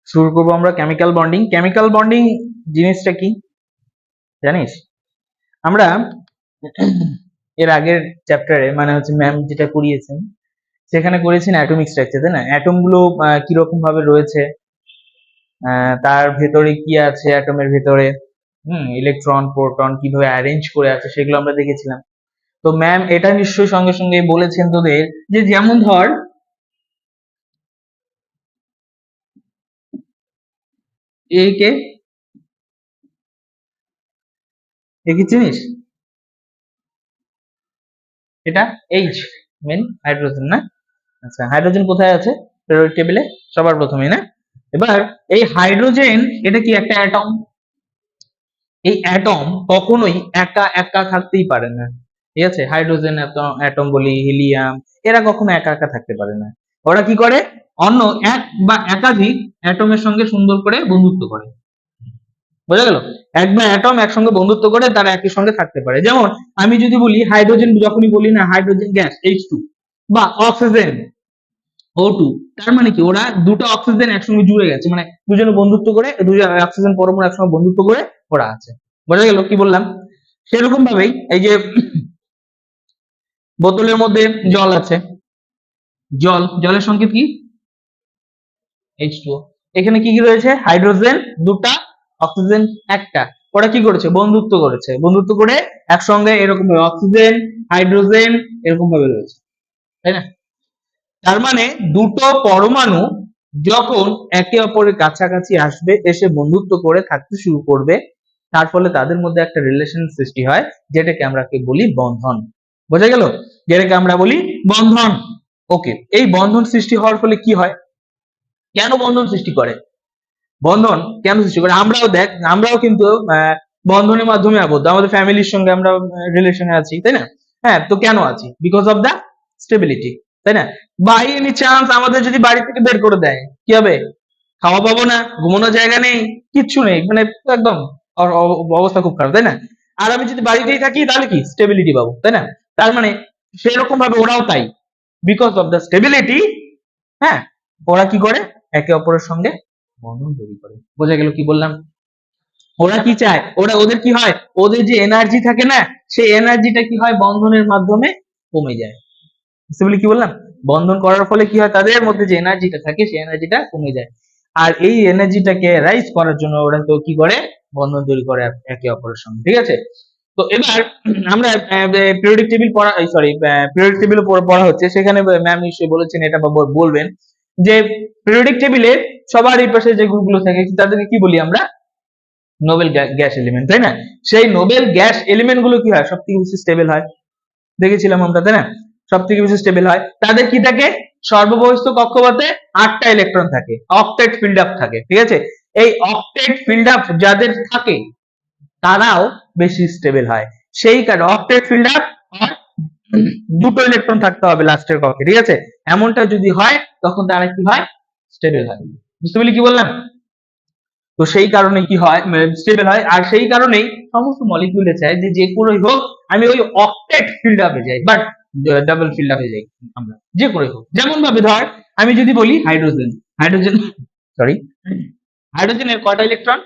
শুরু করবো আমরা কেমিক্যাল বন্ডিং। কেমিক্যাল বন্ডিং জিনিসটা কি জানিস? আমরা এর আগের চ্যাপ্টারে মানে হচ্ছে ম্যাম যেটা করিয়েছেন সেখানে করেছেন অ্যাটমিক স্ট্রাকচার, তাই না? অ্যাটম গুলো কিরকম ভাবে রয়েছে, তার ভেতরে কি আছে, অ্যাটমের ভেতরে ইলেকট্রন প্রোটন কিভাবে অ্যারেঞ্জ করে আছে সেগুলো আমরা দেখেছিলাম। তো ম্যাম এটা নিশ্চয়ই সঙ্গে সঙ্গে বলেছেন তোদের যে যেমন ধর এ কে কি চিনিস? এটা এইচ, মেন হাইড্রোজেন না? আচ্ছা, হাইড্রোজেন কোথায় আছে পিরিয়ডিক টেবিলে? সবার প্রথমে, না? এবার এই হাইড্রোজেন এটা কি একটা অ্যাটম? এই অ্যাটম কখনোই একা একা থাকতেই পারে না, ঠিক আছে? হাইড্রোজেন অ্যাটম বলি, হিলিয়াম, এরা কখনো একা একা থাকতে পারে না। ওরা কি করে? অন্য এক বা একাধিক অ্যাটমের সঙ্গে সুন্দর করে বন্ধুত্ব করে। বোঝা গেল? এক বা অ্যাটম একসঙ্গে বন্ধুত্ব করে তারা একই সঙ্গে থাকতে পারে। যেমন আমি যদি বলি হাইড্রোজেন, যখনই বলি না হাইড্রোজেন গ্যাস H2 বা অক্সিজেন O2, তার মানে কি ওরা দুটো অক্সিজেন একসঙ্গে জুড়ে গেছে, মানে দুজনে বন্ধুত্ব করে, দুজন অক্সিজেন পরমাণু একসঙ্গে বন্ধুত্ব করে ওরা আছে। বোঝা গেল কি বললাম? সেরকম ভাবেই এই যে বোতলের মধ্যে জল আছে, জলের সংকেত কি? H2O। এখানে কি কি রয়েছে? হাইড্রোজেন দুটা, অক্সিজেন একটা। ওরা কি করেছে? বন্ধুত্ব করেছে, বন্ধুত্ব করে একসঙ্গে এরকম ভাবে অক্সিজেন হাইড্রোজেন এরকম ভাবে রয়েছে, তাই না? তার মানে দুটো পরমাণু যখন একে অপরের কাছাকাছি আসবে, এসে বন্ধুত্ব করে থাকতে শুরু করবে, তার ফলে তাদের মধ্যে একটা রিলেশন সৃষ্টি হয়, যেটাকে আমরা কি বলি? বন্ধন। বোঝা গেল? যেটাকে আমরা বলি বন্ধন। ওকে, এই বন্ধন সৃষ্টি হওয়ার ফলে কি হয়? কেন বন্ধন সৃষ্টি করে? বন্ধন কেন সৃষ্টি করে? আমরাও কিন্তু বন্ধনের মাধ্যমে আবদ্ধ, আমাদের ফ্যামিলির সঙ্গে আমরা রিলেশনে আছি, তাই না? হ্যাঁ, তো কেন আছি? বিকজ অফ দা স্টেবিলিটি, তাই না? বাই এনি চান্স আমাদের যদি বাড়ি থেকে বের করে দেয়, কি হবে? খাওয়া পাবো না, ঘুমানোর জায়গা নেই, কিচ্ছু নেই, মানে একদম অবস্থা খুব খারাপ, তাই না? আর আমি যদি বাড়িতেই থাকি তাহলে কি স্টেবিলিটি পাবো, তাই না? তার মানে সেরকম ভাবে ওরাও তাই, বিকজ অফ দা স্টেবিলিটি, হ্যাঁ, ওরা কি করে? একে অপরের সঙ্গে বন্ধন তৈরি করে। বোঝা গেল কি বললাম? ওরা কি চায়? ওদের কি হয়? ওদের যে এনার্জি থাকে না, সেই এনার্জিটা কি হয়? বন্ধনের মাধ্যমে কমে যায়। বুঝতে পারলি কি বললাম? বন্ধন করার ফলে কি হয়? তাদের মধ্যে যে এনার্জিটা থাকে সেই এনার্জিটা কমে যায়। আর এই এনার্জিটাকে রাইজ করার জন্য ওরা তো কি করে? বন্ধন তৈরি করে একে অপরের সঙ্গে, ঠিক আছে? তো এবার আমরা পিরিয়ডিক টেবিল পড়া, সরি, পিরিয়ডিক টেবিল পড়া হচ্ছে, সেখানে ম্যাম নিশ্চয়ই বলেছেন এটা বা বলবেন যে পিরিয়ডিক টেবিলে সবার এই পাশে যে গ্রুপগুলো থাকে তাদেরকে কি বলি আমরা? নোবেল গ্যাস এলিমেন্ট, তাই না? সেই নোবেল গ্যাস এলিমেন্ট গুলো কি হয়? সব থেকে বেশি স্টেবল হয়, দেখেছিলাম আমরা, তাই না? সব থেকে বেশি স্টেবল হয়। তাদের কি থাকে? সর্ববহিস্থ কক্ষপথে 8টা ইলেকট্রন থাকে, অক্টেট ফিল্ড আপ থাকে, ঠিক আছে? এই অক্টেট ফিল্ড আপ যাদের থাকে তারাও বেশি স্টেবল হয়। সেই কারণে অক্টেট ফিল্ড আপ আর দুটো ইলেকট্রন থাকতে হবে লাস্টের কক্ষে, ঠিক আছে? এমনটা যদি হয় তখন তারা কি হয়? স্টেবল হয়। বুঝতে পারলি কি বললাম? তো সেই কারণে কি হয়? স্টেবল হয়। আর সেই কারণেই সমস্ত মলিকিউলে চায় যে যে কোনোই হোক আমি ওই অক্টেট ফিল্ড আপে যাই, বাট ডাবল ফিল্ড আপে যাই আমরা, যে কোনোই হোক। যেমন ভাবে ধর আমি যদি বলি হাইড্রোজেন, হাইড্রোজেন সরি, হাইড্রোজেনের কয়টা ইলেকট্রন?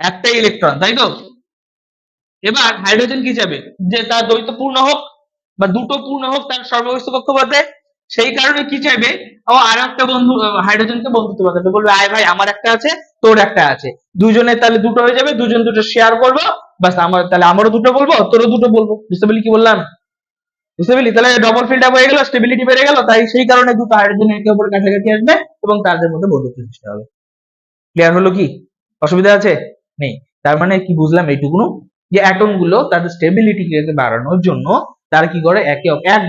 একটাই ইলেকট্রন, তাই তো? এবার হাইড্রোজেন কি চাইবে? যে তার দ্বৈত পূর্ণ হোক বা দুটো পূর্ণ হোক তার সর্বস্থ কক্ষপথে। সেই কারণে কি চাইবে? ও আর একটা বন্ধু হাইড্রোজেনকে বন্ধুত্ব বাঁধাবে, বলবে আয় ভাই আমার একটা আছে তোর একটা আছে, দুজনে তাহলে দুটো হয়ে যাবে, দুজন দুটো শেয়ার করবো, বাস আমার তাহলে আমারও দুটো বলবো তোরও দুটো বলবো। বুঝতে পারলি কি বললাম? বুঝতে পারলি? তাহলে ডবল ফিল্ড আপ হয়ে গেল, স্টেবিলিটি বেড়ে গেল, তাই সেই কারণে দুটো হাইড্রোজেন একে অপরের কাছাকাছি আসবে এবং তাদের মধ্যে বন্ধুত্ব সৃষ্টি হবে। ক্লিয়ার হলো কি? অসুবিধা আছে? নেই। তার মানে কি বুঝলাম এইটুকুনো, যে অ্যাটম গুলো তাদের স্টেবিলিটি বাড়ানোর জন্য তারা কি করে? এক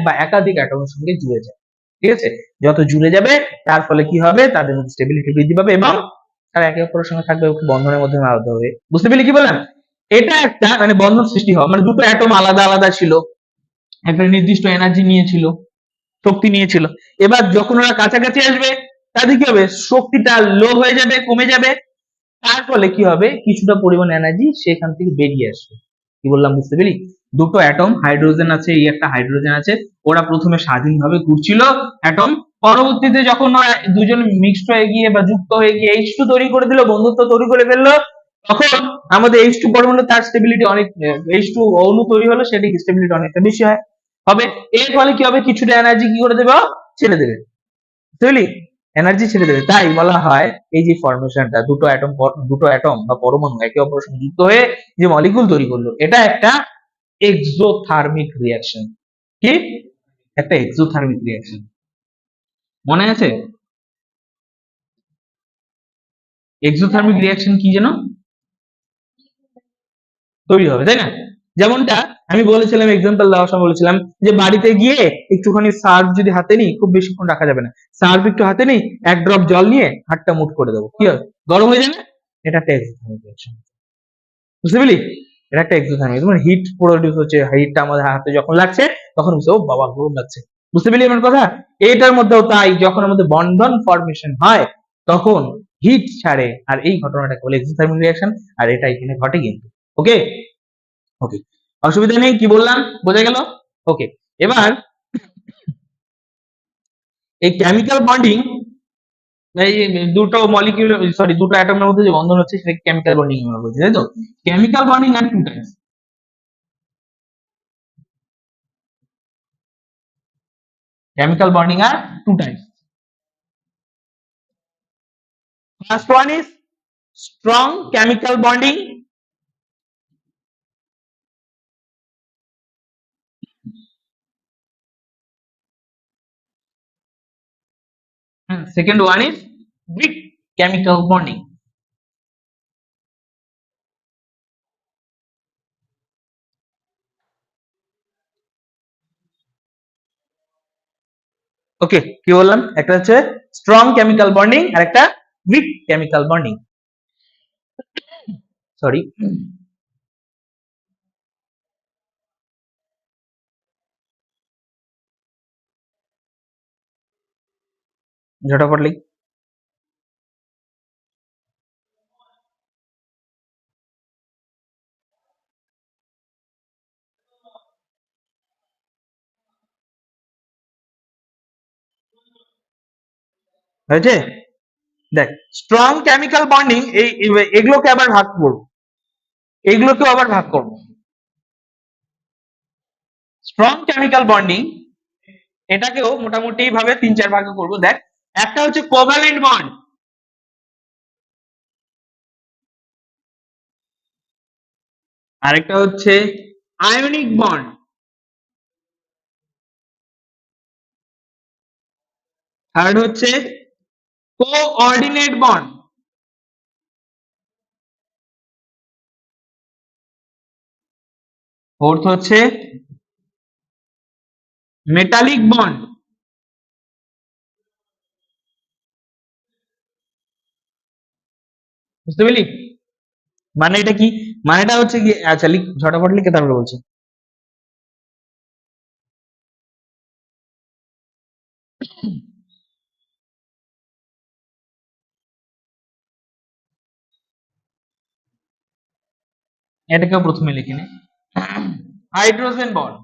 বা একাধিক অ্যাটমের সঙ্গে জুড়ে যায়, ঠিক আছে? যত জুড়ে যাবে তার ফলে কি হবে? তাদের মধ্যে স্টেবিলিটি বৃদ্ধি পাবে এবং তারা একে অপরের সঙ্গে থাকবে, বন্ধনের মধ্যে আবদ্ধ হবে। বুঝতে পেরেছি কি বললাম? এটা একটা মানে বন্ধন সৃষ্টি হওয়া, মানে দুটো অ্যাটম আলাদা আলাদা ছিল, একটা নির্দিষ্ট এনার্জি নিয়েছিল, শক্তি নিয়েছিল। এবার যখন ওরা কাছাকাছি আসবে তাদের কি হবে? শক্তিটা লো হয়ে যাবে, কমে যাবে। তার ফলে কি হবে? কিছুটা পরিমাণ এনার্জি সেখান থেকে বেরিয়ে আসবে। কি বললাম বুঝতে পেলি? দুটো অ্যাটম, হাইড্রোজেন আছে, এই একটা হাইড্রোজেন আছে, ওরা প্রথমে স্বাধীনভাবে ঘুরছিল অ্যাটম, পরবর্তীতে যখন দুজন মিক্সড হয়ে গিয়ে বা যুক্ত হয়ে গিয়ে H2 তৈরি করে দিল, বন্ধুত্ব তৈরি করে ফেললো, তখন আমাদের H2 পরমাণু তার স্টেবিলিটি অনেক, H2 অণু তৈরি হলো সেটি স্টেবিলিটি অনেকটা বেশি হয় হবে। এর ফলে কি হবে, কিছুটা এনার্জি কি করে দেবে, ছেড়ে দেবে, বুঝলি, এনার্জি ছেড়ে দেবে। তাই বলা হয় এই যে ফরমেশনটা, দুটো অ্যাটম বা পরমাণু একে অপরের সঙ্গে যুক্ত হয়ে যে মলিকুল তৈরি করলো, এটা একটা এক্সোথার্মিক রিঅ্যাকশন। কি একটা এক্সোথার্মিক রিঅ্যাকশন, মনে আছে? এক্সোথার্মিক রিঅ্যাকশন কি যেন তৈরি হবে, তাই না? যেমনটা আমি বলেছিলাম, এক্সাম্পল দেওয়ার সময় বলেছিলাম যে বাড়িতে গিয়ে একটুখানি সার্ফ যদি হাতে নিই, খুব বেশিক্ষণ রাখা যাবে না, সার্ফ একটু হাতে নিই, এক ড্রপ জল নিয়ে হাতটা মুট করে দেবো, কি হবে, গরম হয়ে যাবে। এটা একটা এক্সোথার্মিক রিঅ্যাকশন, বুঝতে পেলি? এটা একটা এক্সোথার্মিক, মানে হিট প্রডিউস হচ্ছে, হিটটা আমাদের হাতে যখন লাগছে তখন বুঝতে, ও বাবা গরম লাগছে, বুঝতে পেলি আমার কথা? এটার মধ্যেও তাই, যখন আমাদের বন্ধন ফরমেশন হয় তখন হিট ছাড়ে, আর এই ঘটনাটাকে বলে এক্সোথার্মিক রিঅ্যাকশন, আর এটা এখানে ঘটে কিন্তু। ওকে, ওকে, অসুবিধা নেই, কি বললাম বোঝা গেল? ওকে, এবার এই কেমিক্যাল বন্ডিং, এই দুটো মলিকিউল, সরি দুটো অ্যাটমের মধ্যে যে বন্ধন হচ্ছে সেটাকে কেমিক্যাল বন্ডিং আমরা বলছি, তাই তো? Chemical bonding are two types, chemical bonding are two types. First one is strong chemical bonding, and second one is weak chemical bonding. ওকে, কি বললাম, একটা হচ্ছে স্ট্রং কেমিক্যাল বন্ডিং আর একটা উইক কেমিক্যাল বন্ডিং। সরি, ঝটাপট লিখ। হয়েছে? দেখ, স্ট্রং কেমিক্যাল বন্ডিং, এগুলোকে আবার ভাগ করব, এগুলোকেও আবার ভাগ করব। স্ট্রং কেমিক্যাল বন্ডিং এটাকেও মোটামুটি ভাবে তিন চার ভাগে করব। দেখ, একটা হচ্ছে কোভ্যালেন্ট বন্ড, আরেকটা হচ্ছে আয়নিক বন্ড, থার্ড হচ্ছে কোঅর্ডিনেট বন্ড, ফোর্থ হচ্ছে মেটালিক বন্ড। বুঝতে পেলি মানে এটা কি, মানেটা হচ্ছে কি, আচ্ছা লিখ, ঝটাফট লিখে তারপরে বলছি। এটাকেও প্রথমে লিখে নে, hydrogen bond,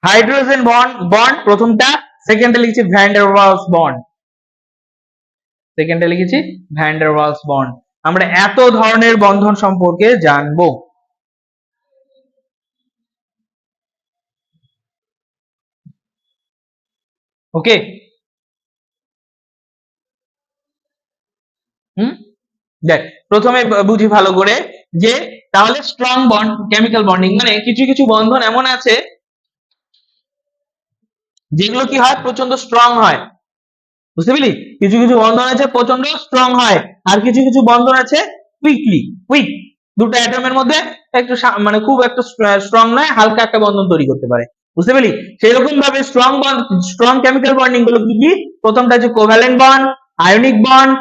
hydrogen bond bond প্রথমটা, সেকেন্ডে লিখেছি ভ্যান ডার ওয়ালস বন্ড, সেকেন্ডে লিখেছি ভ্যান ডার ওয়ালস বন্ড। আমরা এত ধরনের বন্ধন সম্পর্কে জানবো। ওকে, হুম, দেখ প্রথমে বুঝি ভালো করে যে তাহলে স্ট্রং বন্ড কেমিক্যাল বন্ডিং মানে কিছু কিছু বন্ধন এমন আছে যেগুলো কি হয়, প্রচন্ড স্ট্রং হয়, বুঝতে পেলি? কিছু কিছু বন্ধন আছে প্রচন্ড স্ট্রং হয়, আর কিছু কিছু বন্ধন আছে উইক, দুটো অ্যাটমের মধ্যে একটু মানে খুব একটা স্ট্রং নয়, হালকা একটা বন্ধন তৈরি করতে পারে, বুঝতে পেলি? সেই রকম ভাবে স্ট্রং কেমিক্যাল বন্ডিং গুলো কি কি, প্রথমটা হচ্ছে কোভ্যালেন্ট বন্ড, আয়নিক বন্ড,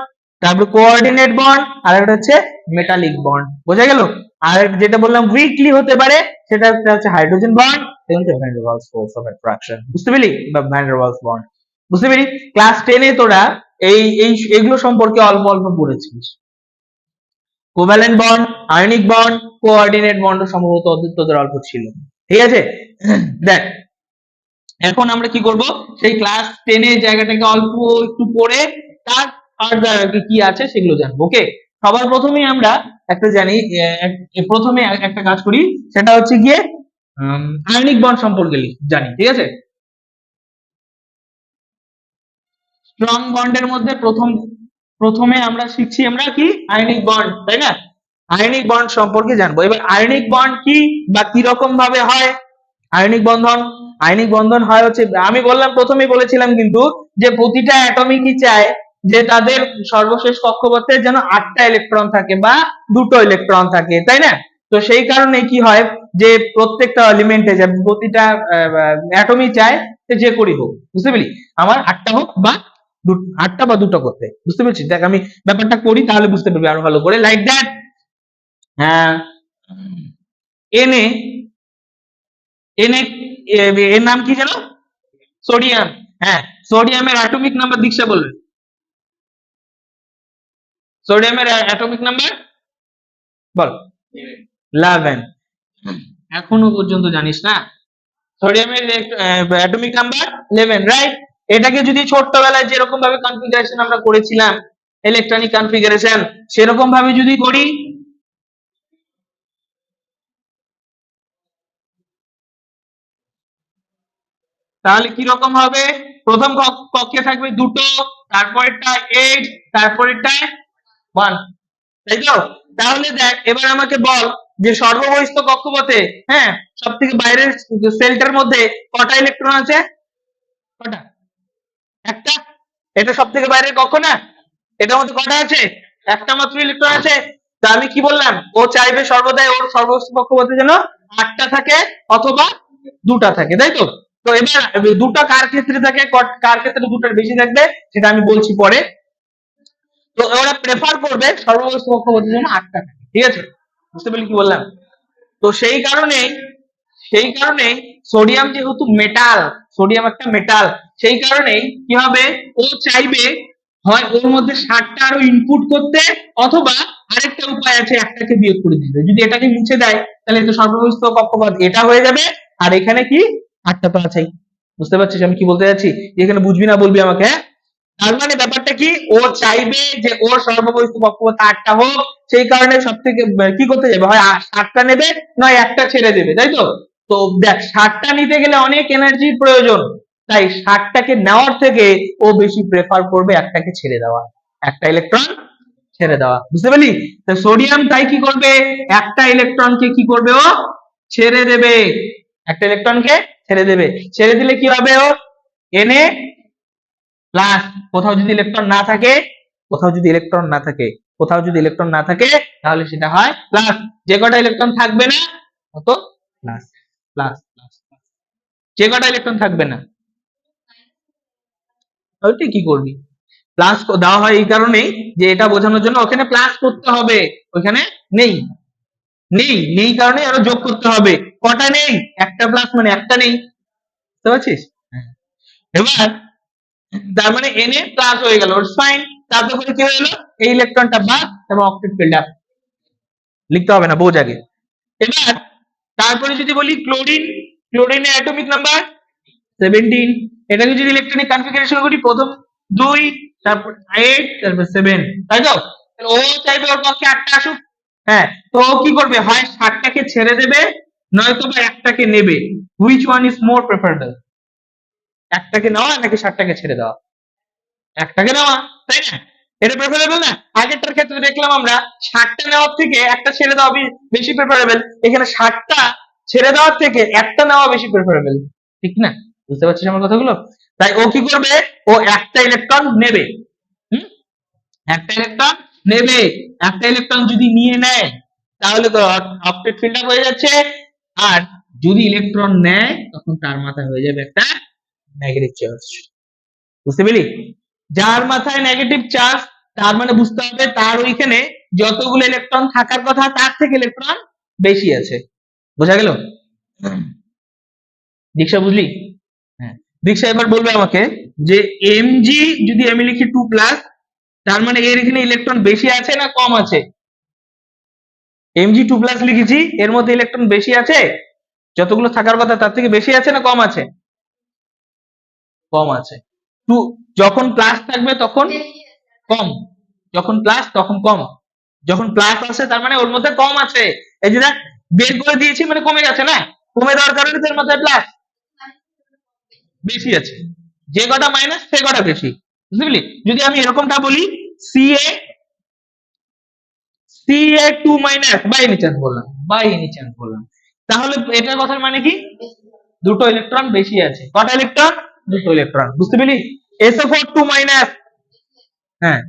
তারপর কোঅর্ডিনেট বন্ড, আর একটা হচ্ছে মেটালিক বন্ড, বোঝা গেল? আর যেটা বললাম উইকলি হতে পারে সেটা হচ্ছে হাইড্রোজেন বন্ড এবং van der Waals force of attraction. বুঝতে পেলি? বা ভ্যান ডার ওয়ালস বন্ড বুঝতে পেলি? ক্লাস 10 এ তোরা এই এই এগুলো সম্পর্কে অল্প অল্প পড়েছিস। Covalent bond, ionic bond, coordinate bond সম্ভবত তোদের অল্প ছিল। ঠিক আছে? দেখ এখন আমরা কি করব, সেই ক্লাস 10 এর জায়গাটাকে অল্প একটু পড়ে তার ফার্দার কি আছে সেগুলো জানবো। ওকে, সবার প্রথমেই আমরা একটা জানি, প্রথমে একটা কাজ করি, সেটা হচ্ছে গিয়ে আয়নিক বন্ড সম্পর্কে জানি। ঠিক আছে? স্ট্রং বন্ডের মধ্যে প্রথমে আমরা শিখছি আমরা কি আয়নিক বন্ড, তাই না? আয়নিক বন্ড সম্পর্কে জানবো। এবার আয়নিক বন্ড কি বা কি রকম ভাবে হয় আয়নিক বন্ধন? আয়নিক বন্ধন হয় হচ্ছে, আমি বললাম প্রথমেই বলেছিলাম কিন্তু, যে প্রতিটা অ্যাটমিকই চায় যে তাদের সর্বশেষ কক্ষপথে যেন 8টা ইলেকট্রন থাকে বা 2টো ইলেকট্রন থাকে, তাই না? তো সেই কারণে কি হয় যে প্রত্যেকটা এলিমেন্টে যে প্রতিটা অ্যাটমই চায় যে করি হোক, বুঝতে পেলি, আমার 8টা হোক বা 8টা বা 2টো করতে। বুঝতে পেরেছিস? দেখ আমি ব্যাপারটা করি তাহলে বুঝতে পারবি আরো ভালো করে। লাইক দ্যাট, এনে এনে এর নাম কি যেন? সোডিয়াম। হ্যাঁ, সোডিয়ামের অ্যাটমিক নাম্বার দীক্ষা বলবে। সোডিয়ামের অ্যাটমিক নাম্বার বল। 11। এখনো পর্যন্ত জানিস না সোডিয়ামের অ্যাটমিক নাম্বার 11, রাইট? এটাকে যদি ছোট্টবেলায় যেরকম ভাবে কনফিগারেশন আমরা করেছিলাম, ইলেকট্রনিক কনফিগারেশন, সেরকম ভাবে যদি করি তাহলে কি রকম হবে? প্রথম কক্ষে থাকবে 2টো, তারপরেরটা 8, তারপরেরটা 1, তাই তো? তাহলে দেখ এবার আমাকে বল যে সর্ববহিস্থ কক্ষপথে, হ্যাঁ, সব থেকে বাইরের সেলটার মধ্যে কটা ইলেকট্রন আছে? কটা? একটা। এটা সব থেকে বাইরের কক্ষ না? এটার মধ্যে কটা আছে? একটা মাত্র ইলেকট্রন আছে। তা আমি কি বললাম, ও চাইবে সর্বদাই ওর সর্ববহিস্থ কক্ষপথে যেন 8টা থাকে অথবা 2টা থাকে, তাই তো? তো এবার 2টা কার ক্ষেত্রে থাকে, কার ক্ষেত্রে 2টার বেশি থাকবে সেটা আমি বলছি পরে। তো ওরা প্রেফার করবে সর্ববহিস্থ কক্ষপথের জন্য 8টা থাকে। ঠিক আছে? বুঝতে পারলি কি বললাম? তো সেই কারণে সোডিয়াম যেহেতু মেটাল, সোডিয়াম একটা মেটাল, সেই কারণে কি হবে, ও চাইবে হয় ওর মধ্যে 7টা আরো ইনপুট করতে, অথবা আরেকটা উপায় আছে একটাকে বিয়োগ করে দিতে। যদি এটাকে মুছে দেয় তাহলে তো সর্ববহিস্থ কক্ষপথ এটা হয়ে যাবে, আর এখানে কি 8টা তো আছেই। বুঝতে পারছিস আমি কি বলতে যাচ্ছি? এখানে বুঝবি না বলবি আমাকে, হ্যাঁ? তার মানে ব্যাপারটা কি, ও চাইবে যে ওর সর্ববহিস্থ কক্ষপথ 8টা হোক, সেই কারণে সব থেকে কি করতে যাবে, হয় 7টা নেবে নয় একটা ছেড়ে দেবে, তাই তো? তো দেখ 7টা নিতে গেলে অনেক এনার্জির প্রয়োজন, তাই 7টাকে নেওয়ার থেকে ও বেশি প্রেফার করবে একটাকে ছেড়ে দেওয়া, একটা ইলেকট্রন ছেড়ে দেওয়া। বুঝতে পারলি? তো সোডিয়াম তাই কি করবে, একটা ইলেকট্রনকে কি করবে, ও ছেড়ে দেবে, একটা ইলেকট্রনকে ছেড়ে দেবে। ছেড়ে দিলে কি হবে, ও এনে প্লাস, কোথাও যদি ইলেকট্রন না থাকে, কোথাও যদি ইলেকট্রন না থাকে, কোথাও যদি ইলেকট্রন না থাকে তাহলে সেটা হয় প্লাস। যে কটা ইলেকট্রন থাকবে না কত, প্লাস প্লাস প্লাস। যে কটা ইলেকট্রন থাকবে না ওইটা কি করবি, প্লাস দেওয়া হয় এই কারণেই যে এটা বোঝানোর জন্য ওখানে প্লাস করতে হবে, ওখানে নেই, নেই নেই কারণে আরো যোগ করতে হবে। কটা নেই? একটা প্লাস মানে একটা নেই। বুঝতে পারছিস? হ্যাঁ। এবার তার মানে Na প্লাস হয়ে গেল, ইটস ফাইন। তারপরে কি হলো, এই ইলেকট্রনটা বাদ এবং অক্টেট ফিল্ড আপ, লিখতে হবে না, বোঝ আগে। এবার তারপরে যদি বলি ক্লোরিন, ক্লোরিনের অ্যাটমিক নাম্বার 17। এটাকে যদি ইলেকট্রনিক কনফিগারেশন করি, প্রথম 2, তারপর 8, তারপর 7, তাই তো? ও চাইবে ওর পক্ষে 8টা আসুক। হ্যাঁ, তো ও কি করবে, হয় 7টাকে ছেড়ে দেবে নয়তো বা একটাকে নেবে। Which one is more preferable, একটাকে নেওয়া নাকি 7টাকে ছেড়ে দেওয়া? একটাকে নেওয়া, তাই না? এটা প্রেফারেবল না? আগেরটার ক্ষেত্রে দেখলাম আমরা 7টা নেওয়ার থেকে একটা ছেড়ে দেওয়া বেশি প্রেফারেবল, এখানে 7টা ছেড়ে দেওয়ার থেকে একটা নেওয়া বেশি প্রেফারেবল, ঠিক না? বুঝতে পারছিস আমার কথাগুলো? তাই ও কি করবে, ও একটা ইলেকট্রন নেবে। হুম, একটা ইলেকট্রন নেবে। একটা ইলেকট্রন যদি নিয়ে নেয় তাহলে তো অক্টেট ফিল্ড আপ হয়ে যাচ্ছে, আর যদি ইলেকট্রন নেয় তখন তার মাথায় হয়ে যাবে একটা নেগেটিভ চার্জ। বুঝতে পেলি? যার মাথায় নেগেটিভ চার্জ, তার মানে বুঝতে হবে তার ওইখানে যতগুলো ইলেকট্রন থাকার কথা তার থেকে ইলেকট্রন বেশি আছে। বোঝা গেল? দীক্ষা বুঝলি? হ্যাঁ। দীক্ষা এবার বলবে আমাকে যে এমজি যদি আমি লিখি 2+, তার মানে এর এখানে ইলেকট্রন বেশি আছে না কম আছে? Mg2+ লিখেছি, এর মধ্যে ইলেকট্রন বেশি আছে, যতগুলো থাকার কথা তার থেকে বেশি আছে না কম আছে? কম আছে। টু যখন প্লাস থাকবে তখন কম, যখন প্লাস তখন কম, যখন প্লাস আছে তার মানে ওর মধ্যে কম আছে। এই যে দেখ, বের করে দিয়েছি মানে কমে গেছে না, কমে দেওয়ার কারণে তার মধ্যে প্লাস বেশি আছে, যে কটা মাইনাস সে কটা বেশি। বুঝতে পারলি? যদি আমি এরকমটা বলি Ca2- বাই এনি চান্স বললাম, বাই এনি চান্স বললাম, তাহলে এটার কথার মানে কি? দুটো ইলেকট্রন বেশি আছে। কটা ইলেকট্রন? দুটো ইলেকট্রন। বুঝতে পেলি? SO4 2-, হ্যাঁ,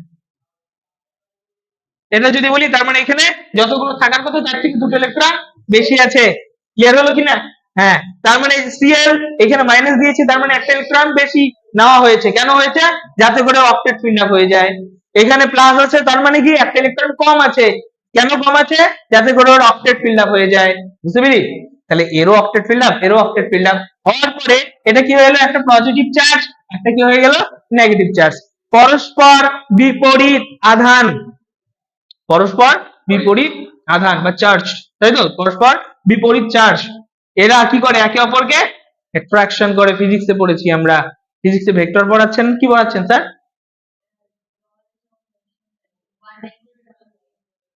এটা যদি বলি তার মানে এখানে যতগুলো থাকার কথা তার থেকে দুটো ইলেকট্রন বেশি আছে। ক্লিয়ার হলো কিনা? হ্যাঁ, তার মানে Cl এখানে মাইনাস দিয়েছি, তার মানে একটা ইলেকট্রন বেশি নেওয়া হয়েছে। কেন হয়েছে? যাতে করে অক্টেট ফিল্ড আপ হয়ে যায়। এখানে প্লাস আছে, তার মানে কি একটা ইলেকট্রন কম আছে। কেন কম আছে? যাতে করে ওর অক্টেট ফিল্ড আপ হয়ে যায়। বুঝতে পেলি? তাহলে এরও অক্টেট ফিল্ড আপ, এরও অক্টেট ফিল্ড আপ হওয়ার পরে এটা কি হয়ে গেল? একটা পজিটিভ চার্জ, একটা কি হয়ে গেল? Negative charge. পরস্পর বিপরীত আধান, পরস্পর বিপরীত আধান বা চার্জ, তাই তো? পরস্পর বিপরীত চার্জ, এরা কি করে? একে অপরকে অ্যাট্রাকশন করে। ফিজিক্সে পড়েছি আমরা। ফিজিক্সে ভেক্টর পড়াচ্ছেন, কি পড়াচ্ছেন স্যার?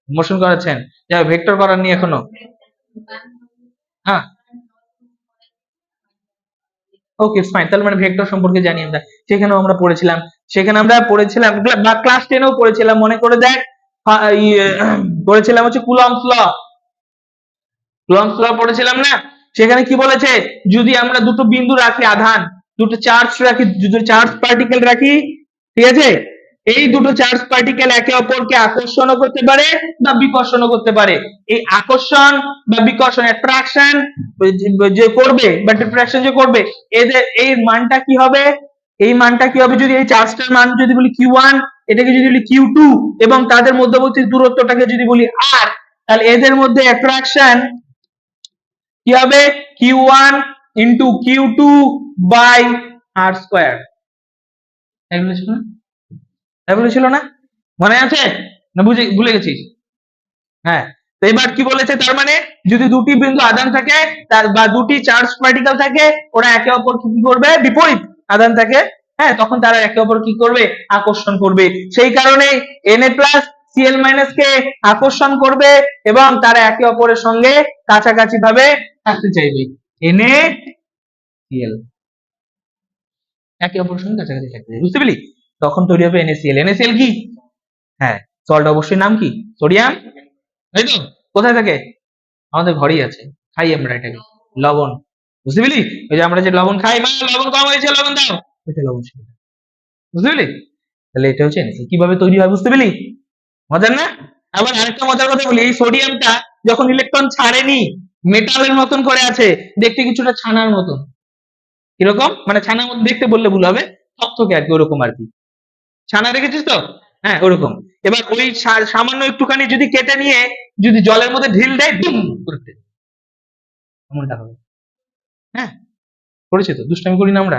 মোশন করাচ্ছেন। যা ভেক্টর করাননি এখনো? হ্যাঁ, ওকে ফাইন, তাহলে মানে ভেক্টর সম্পর্কে জানি আমরা, সেখানেও আমরা পড়েছিলাম, সেখানে আমরা পড়েছিলাম বা ক্লাস 10এও পড়েছিলাম, মনে করে দেখ। পড়েছিলাম হচ্ছে কুলম্বস ল, কুলম্বস ল পড়েছিলাম না? সেখানে কি বলেছে? যদি আমরা দুটো বিন্দু রাখি, আধান, দুটো চার্জ রাখি, দুটো চার্জ পার্টিকেল রাখি, ঠিক আছে, এই দুটো চার্জ পার্টিকেল একে অপরকে আকর্ষণও করতে পারে বা বিকর্ষণও করতে পারে। এই আকর্ষণ বা বিকর্ষণ, অ্যাট্রাকশন যে করবে বা ডিফ্রাকশন যে করবে, এদের এই মানটা কি হবে? এই মানটা কি হবে? যদি এই চার্জটার মান যদি বলি Q1, এটাকে যদি বলি Q2, এবং তাদের মধ্যবর্তী দূরত্বটাকে যদি বলি R, তাহলে এদের মধ্যে অ্যাট্রাকশন কি হবে? Q1 into Q2 by R square. এগুলো ছিল না? এগুলো ছিল না? মনে আছে না ভুলে গেছিস? হ্যাঁ। তো এবার কি বলেছে? তার মানে যদি দুটি বিন্দু আধান থাকে, তার বা দুটি চার্জ পার্টিকেল থাকে, ওরা একে অপরকে কি করবে? বিপরীত আধান থাকে, হ্যাঁ, তখন তারা একে অপর কি করবে? আকর্ষণ করবে। সেই কারণে Na+Cl- কে আকর্ষণ করবে এবং তারা একে অপরের সঙ্গে কাছাকাছি ভাবে থাকতে চাইবে। NaCl একে অপরের সঙ্গে কাছাকাছি থাকতে চাইবে। বুঝতে পেলি? তখন তৈরি হবে NaCl। NaCl কি? হ্যাঁ, সল্ট অবশ্যই নাম কি? সোডিয়াম, তাই তো? কোথায় থাকে? আমাদের ঘরেই আছে, খাই আমরা এটাকে, লবণ। বুঝতে পেলি? ওই যে আমরা যে লবণ খাই, মা লবণ কম হয়েছে, লবণ দাও, ওইটা লবণ ছিল। বুঝতে পেলি? তাহলে এটা হচ্ছে NaCl। কিভাবে তৈরি হয় বুঝতে পেলি? মজার না? আবার আরেকটা মজার কথা বলি, এই সোডিয়ামটা যখন ইলেকট্রন ছাড়েনি, মেটালের মতন করে আছে, দেখতে কিছুটা ছানার মতন। কিরকম? মানে ছানার মতন দেখতে বললে ভুল হবে, থকথকে আর কি, ওরকম আর কি। ছানা দেখেছিস তো? হ্যাঁ, ওরকম। এবার ওই সামান্য একটুখানি যদি কেটে নিয়ে যদি জলের মধ্যে ঢিল দেয়, দুম করে ফেটে যায়। এমনটা হবে। হ্যাঁ, করেছি তো, দুষ্টামি করি না আমরা?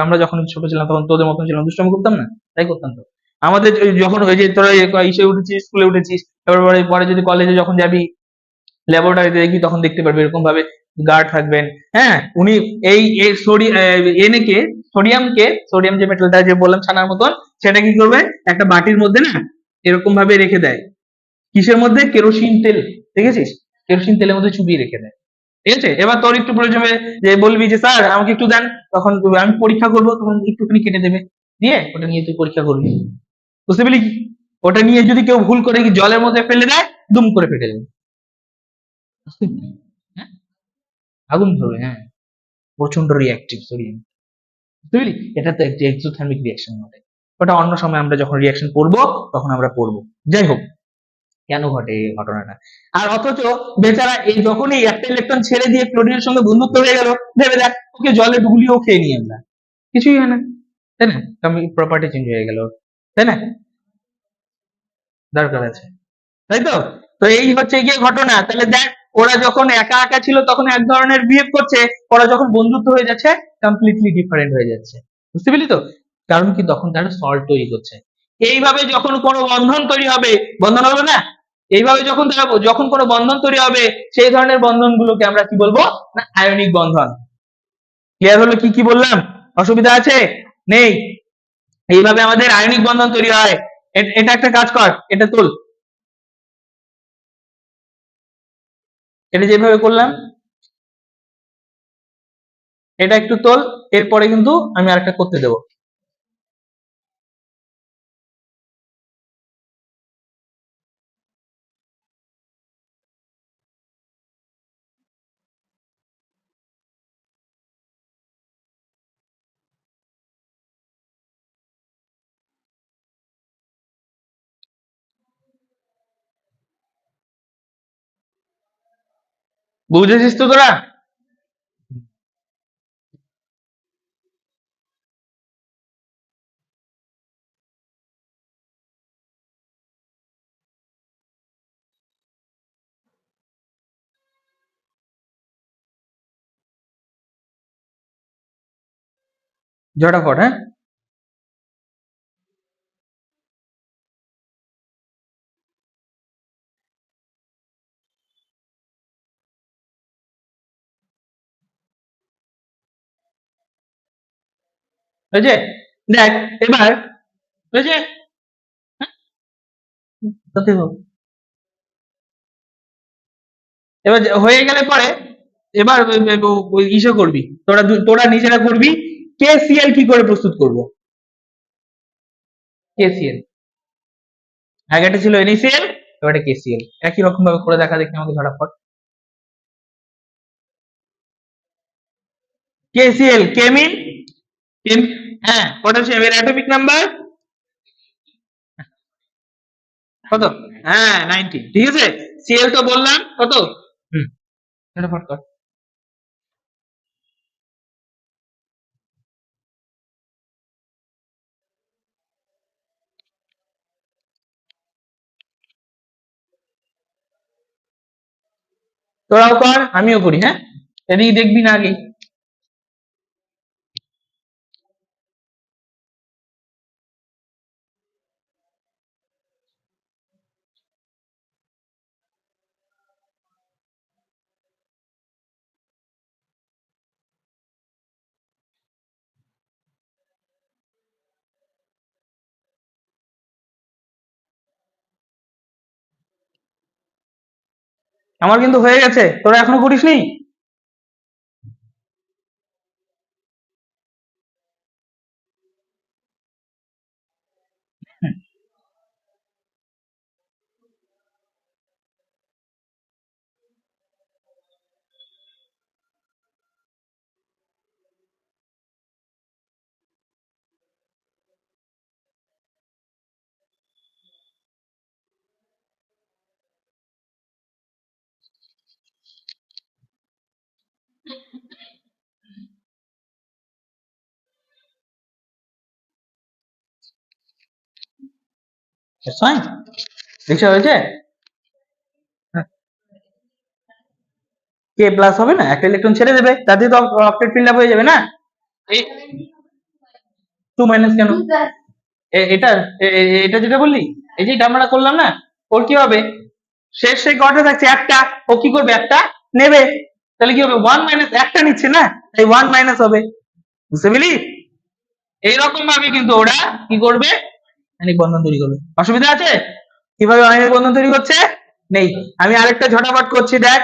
আমরা যখন ছোট ছিলাম তখন তোদের মতন ছিলাম, দুষ্টামি করতাম না? তাই করতাম তো। আমাদের যখন ওই যে তোরা ইসে উঠেছিস, স্কুলে উঠেছিস, এবার পরে পরে যদি কলেজে যখন যাবি, ল্যাবরেটরিতে দেখবি, তখন দেখতে পারবি এরকম ভাবে গার্ড থাকবেন। হ্যাঁ, উনি এই এনএকে, সোডিয়ামকে, সোডিয়াম যে মেটালটা যে বললাম ছানার মতন, সেটা কি করবে? একটা বাটির মধ্যে না এরকম ভাবে রেখে দেয়। কিসের মধ্যে? কেরোসিন তেল। দেখেছিস? কেরোসিন তেলের মধ্যে চুবিয়ে রেখে দেয়। ঠিক আছে? এবার তোর একটু প্রয়োজন হবে যে বলবি যে স্যার আমাকে একটু দেন, তখন আমি পরীক্ষা করবো, তখন একটুখানি কেটে দেবে, দিয়ে ওটা নিয়ে তুই পরীক্ষা করবি। বুঝতে পেলি? ওটা নিয়ে যদি কেউ ভুল করে কি জলের মধ্যে ফেলে দেয়, দুম করে ফেটে যাবে। বুঝতে পেলি? হ্যাঁ, আগুন ধরবে, হ্যাঁ, প্রচন্ড রিঅ্যাক্টিভ সোডিয়াম। বুঝতে পেলি? এটা তো একটি এক্সোথার্মিক রিঅ্যাকশন ঘটে। ওটা অন্য সময় আমরা যখন রিঅ্যাকশন পড়বো তখন আমরা পড়বো। যাই হোক, কেন ঘটে এই ঘটনাটা? আর অথচ বেচারা এই যখনই একটা ইলেকট্রন ছেড়ে দিয়ে ক্লোরিনের সঙ্গে বন্ধুত্ব হয়ে গেল, ভেবে দেখ, ওকে জলে ডুবলিয়েও খেয়ে নিই আমরা, কিছুই হয় না, তাই না? প্রপার্টি চেঞ্জ হয়ে গেল, তাই না? দরকার আছে, তাই তো? তো এই হচ্ছে গিয়ে ঘটনা। তাহলে দেখ, ওরা যখন একা একা ছিল তখন এক ধরনের বিহেভ করছে, ওরা যখন বন্ধুত্ব হয়ে যাচ্ছে কমপ্লিটলি ডিফারেন্ট হয়ে যাচ্ছে। বুঝতে পেরেছি তো? কারণ কি, তখন তারা সল্ট তৈরি করছে। এইভাবে যখন কোনো বন্ধন তৈরি হবে, বন্ধন হবে না, এইভাবে যখন কোনো বন্ধন তৈরি হবে, সেই ধরনের বন্ধনগুলোকে আমরা কি বলবো না, আয়নিক বন্ধন। ক্লিয়ার হলো কি কি বললাম? অসুবিধা আছে? নেই? এইভাবে আমাদের আয়নিক বন্ধন তৈরি হয়। এটা একটা কাজ কর, এটা তোল, এটা যেভাবে করলাম এটা একটু তোল, এরপরে কিন্তু আমি আরেকটা করতে দেবো। বুঝেছিস তো তোরা? ঝটাফট, হ্যাঁ। হয়েছে? দেখ এবার, হয়েছে? হ্যাঁ, তাতে হোক। এবার হয়ে গেলে পরে, এবার ইসে করবি, তোরা নিজেরা করবি। কেসিএল কি করে প্রস্তুত করব? কেসিএল, আগেটা ছিল এনএসিএল, এবারে কেসিএল। একই রকম ভাবে করে দেখা দেখি আমাকে ঝটাফট। কেসিএল, কেমিন, হ্যাঁ, পটাশিয়াম এর অ্যাটমিক নাম্বার কত? হ্যাঁ, 90। ঠিক আছে, সিএল তো বললাম কত। হুম, ঝটাফট কর। তোরাও কর, আমিও করি, হ্যাঁ। এদিকে দেখবি না আগে? আমার কিন্তু হয়ে গেছে, তোরা এখনো করিসনি? ফাইন, দেখছো হয়েছে? কে প্লাস হবে না, একটা ইলেকট্রন ছেড়ে দেবে, তাতে তো অক্টেট ফিল আপ হয়ে যাবে না? এই 2 মাইনাস কেন? এটা এটা যেটা বললি, এই যে এটা আমরা করলাম না, ওর কি হবে, শেষ সেই কটা থাকছে একটা, ও কি করবে, একটা নেবে, তাহলে কি হবে, 1 মাইনাস, একটা নিচ্ছে না, তাই 1 মাইনাস হবে। বুঝতে পেলি? এইরকম ভাবে কিন্তু ওরা কি করবে, আয়নিক বন্ধন তৈরি করবে। অসুবিধা আছে? কিভাবে আয়নিক বন্ধন তৈরি করছে? নেই। আমি আরেকটা ঝটাফট করছি, দেখ।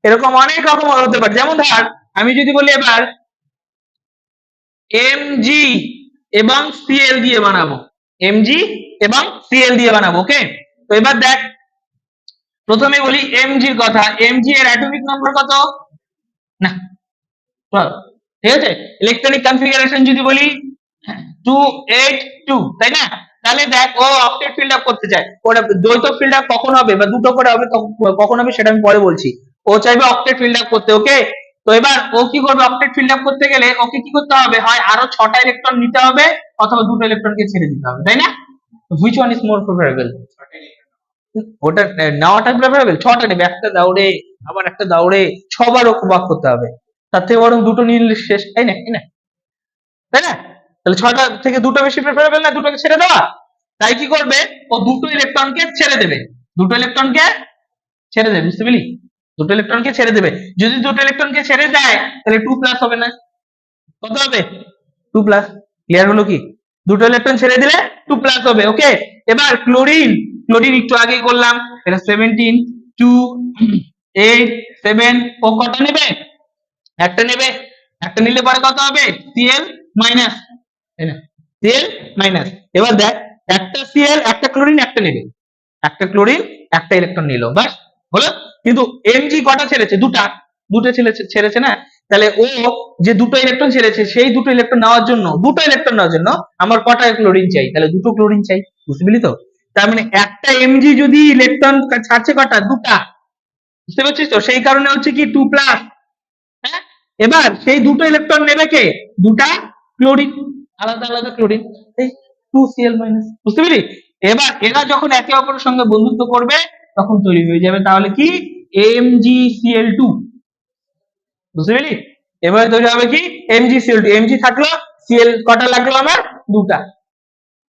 এরকম অনেক রকম হতে পারে, যেমন ধর আমি যদি বলি এবার এমজি এবং সিএল দিয়ে বানাবো, এমজি এবং সিএল দিয়ে বানাবো, ওকে। তো এবার দেখ, প্রথমে বলি এমজির কথা, এমজি এর অ্যাটমিক নম্বর কত? না, 12। ঠিক আছে, ইলেকট্রনিক কনফিগারেশন যদি বলি 282, তাই না? তাহলে দেখ ও অক্টেট ফিল্ড আপ করতে চায়, ওটা দ্বৈত ফিল্ড আপ কখন হবে বা দুটো করে হবে কখন হবে সেটা আমি পরে বলছি। ও চাইবে অক্টেট ফিল্ড আপ করতে, ওকে। তো এবার ও কি করবে, অক্টেট ফিল্ড আপ করতে গেলে ওকে কি করতে হবে, হয় আরো 6টা ইলেকট্রন নিতে হবে অথবা দুটো ইলেকট্রনকে ছেড়ে দিতে হবে, তাই না? Which one is more preferable? ওটা নেওয়াটা প্রেফারেবল, 6টা নেবে, একটা দাউড়ে আবার একটা দাউড়ে, ছবার ভাগ করতে হবে, তার থেকে বরং দুটো নিলে শেষ, তাই না, তাই না, তাই না? তাহলে 6টা থেকে দুটো বেশি প্রেফারেবল না দুটোকে ছেড়ে দেওয়া? তাই কি করবে, ও দুটো ইলেকট্রনকে ছেড়ে দেবে, দুটো ইলেকট্রনকে ছেড়ে দেবে, বুঝতে পেলি, দুটো ইলেকট্রনকে ছেড়ে দেবে। যদি দুটো ইলেকট্রনকে ছেড়ে দেয় তাহলে 2 প্লাস হবে না, কত হবে, 2 প্লাস। ক্লিয়ার হলো কি, দুটো ইলেকট্রন ছেড়ে দিলে 2 প্লাস হবে। ওকে, এবার ক্লোরিন, ক্লোরিন একটু আগেই করলাম, এটা 17 2 8 7, ও কটা নেবে, একটা নেবে, একটা নিলে পরে কত হবে, Cl মাইনাস, তাই না, Cl মাইনাস। এবার দেখ, একটা Cl একটা ক্লোরিন একটা নেবে, একটা ক্লোরিন একটা ইলেকট্রন নিল, বাস হলো। কিন্তু Mg কটা ছেড়েছে, দুটো ছেড়েছে না, তাহলে ও যে দুটো ইলেকট্রন ছেড়েছে সেই দুটো ইলেকট্রন নেওয়ার জন্য, দুটো ইলেকট্রন নেওয়ার জন্য আমার কটা ক্লোরিন চাই, তাহলে দুটো ক্লোরিন চাই, বুঝতে পেলি তো। তার মানে একটা Mg যদি ইলেকট্রন ছাড়ছে কটা, দুটা, বুঝতে পারছিস তো, সেই কারণে হচ্ছে কি 2 প্লাস। হ্যাঁ, এবার সেই দুটো ইলেকট্রন নেবে কে, দুটা ক্লোরিন, আলাদা আলাদা ক্লোরিন, এই 2Cl মাইনাস, বুঝতে পেলি। এবার এরা যখন একে অপরের সঙ্গে বন্ধুত্ব করবে তখন তৈরি হয়ে যাবে তাহলে কি, MgCl2, বুঝতে পেলি। এবারে তৈরি হবে কি, MgCl2, Mg থাকলো, Cl কটা লাগলো আমার, দুটা,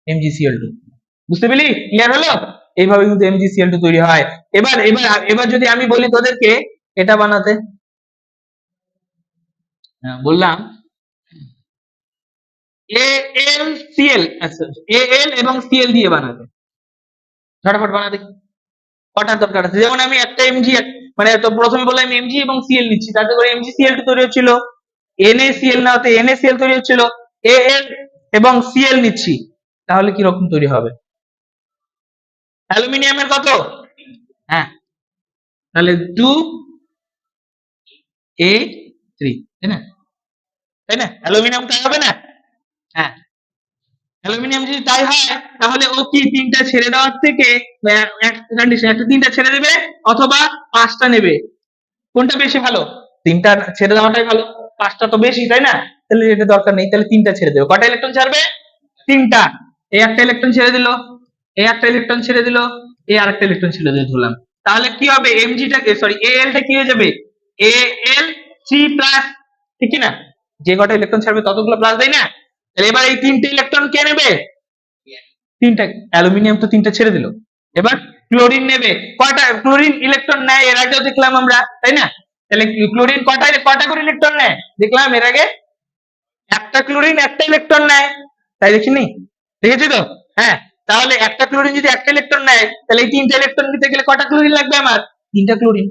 MgCl2, বুঝতে পেলি, ক্লিয়ার হলো। এইভাবে কিন্তু MgCl2 তৈরি হয়। এবার এবার এবার যদি আমি বলি তোদেরকে এটা বানাতে, বললাম AlCl, আচ্ছা Al এবং Cl দিয়ে বানাবে, ঝটাফট বানাতে কটার দরকার আছে, যেমন আমি একটা Mg, মানে তো প্রথমে বললাম Mg এবং Cl নিচ্ছি, তাতে করে MgCl2 তৈরি হচ্ছিল, NaCl না হতে NaCl তৈরি হচ্ছিল, Al এবং Cl নিচ্ছি, তাহলে কি রকম তৈরি হবে, অ্যালুমিনিয়ামের কত, হ্যাঁ, তাহলে 2A3, তাই না, তাই না, অ্যালুমিনিয়াম তাই হবে না, হ্যাঁ, অ্যালুমিনিয়াম যদি তাই হয় তাহলে ও কি তিনটা ছেড়ে দেওয়ার থেকে কন্ডিশন, একটা তিনটা ছেড়ে দেবে অথবা পাঁচটা নেবে, কোনটা বেশি ভালো, তিনটা ছেড়ে দেওয়াটাই ভালো, পাঁচটা তো বেশি, তাই না, তাহলে এটা দরকার নেই, তাহলে তিনটা ছেড়ে দেবে, কটা ইলেকট্রন ছাড়বে, তিনটা, এই একটা ইলেকট্রন ছেড়ে দিল, এই একটা ইলেকট্রন ছেড়ে দিল, এই আরেকটা ইলেকট্রন ছেড়ে দিয়ে ধরলাম, তাহলে কি হবে, এমজিটাকে সরি এএলটা কি হয়ে যাবে, Al3+, ঠিক কি না, যে কটা ইলেকট্রন ছাড়বে ততগুলো প্লাস, তাই না। তাহলে এবার এই তিনটে ইলেকট্রন কে নেবে, তিনটা, অ্যালুমিনিয়াম তো তিনটা ছেড়ে দিল, এবার ক্লোরিন নেবে, কয়টা ক্লোরিন ইলেকট্রন নেয় এর আগেও দেখলাম আমরা, তাই না, তাহলে ক্লোরিন কটা কটা করে ইলেকট্রন নেয় দেখলাম এর আগে, একটা ক্লোরিন একটা ইলেকট্রন নেয়, তাই দেখিনি, দেখেছি তো, হ্যাঁ, তাহলে একটা ক্লোরিন যদি একটা ইলেকট্রন নেয় তাহলে এই তিনটা ইলেকট্রন নিতে গেলে কটা ক্লোরিন লাগবে আমার, তিনটা ক্লোরিন,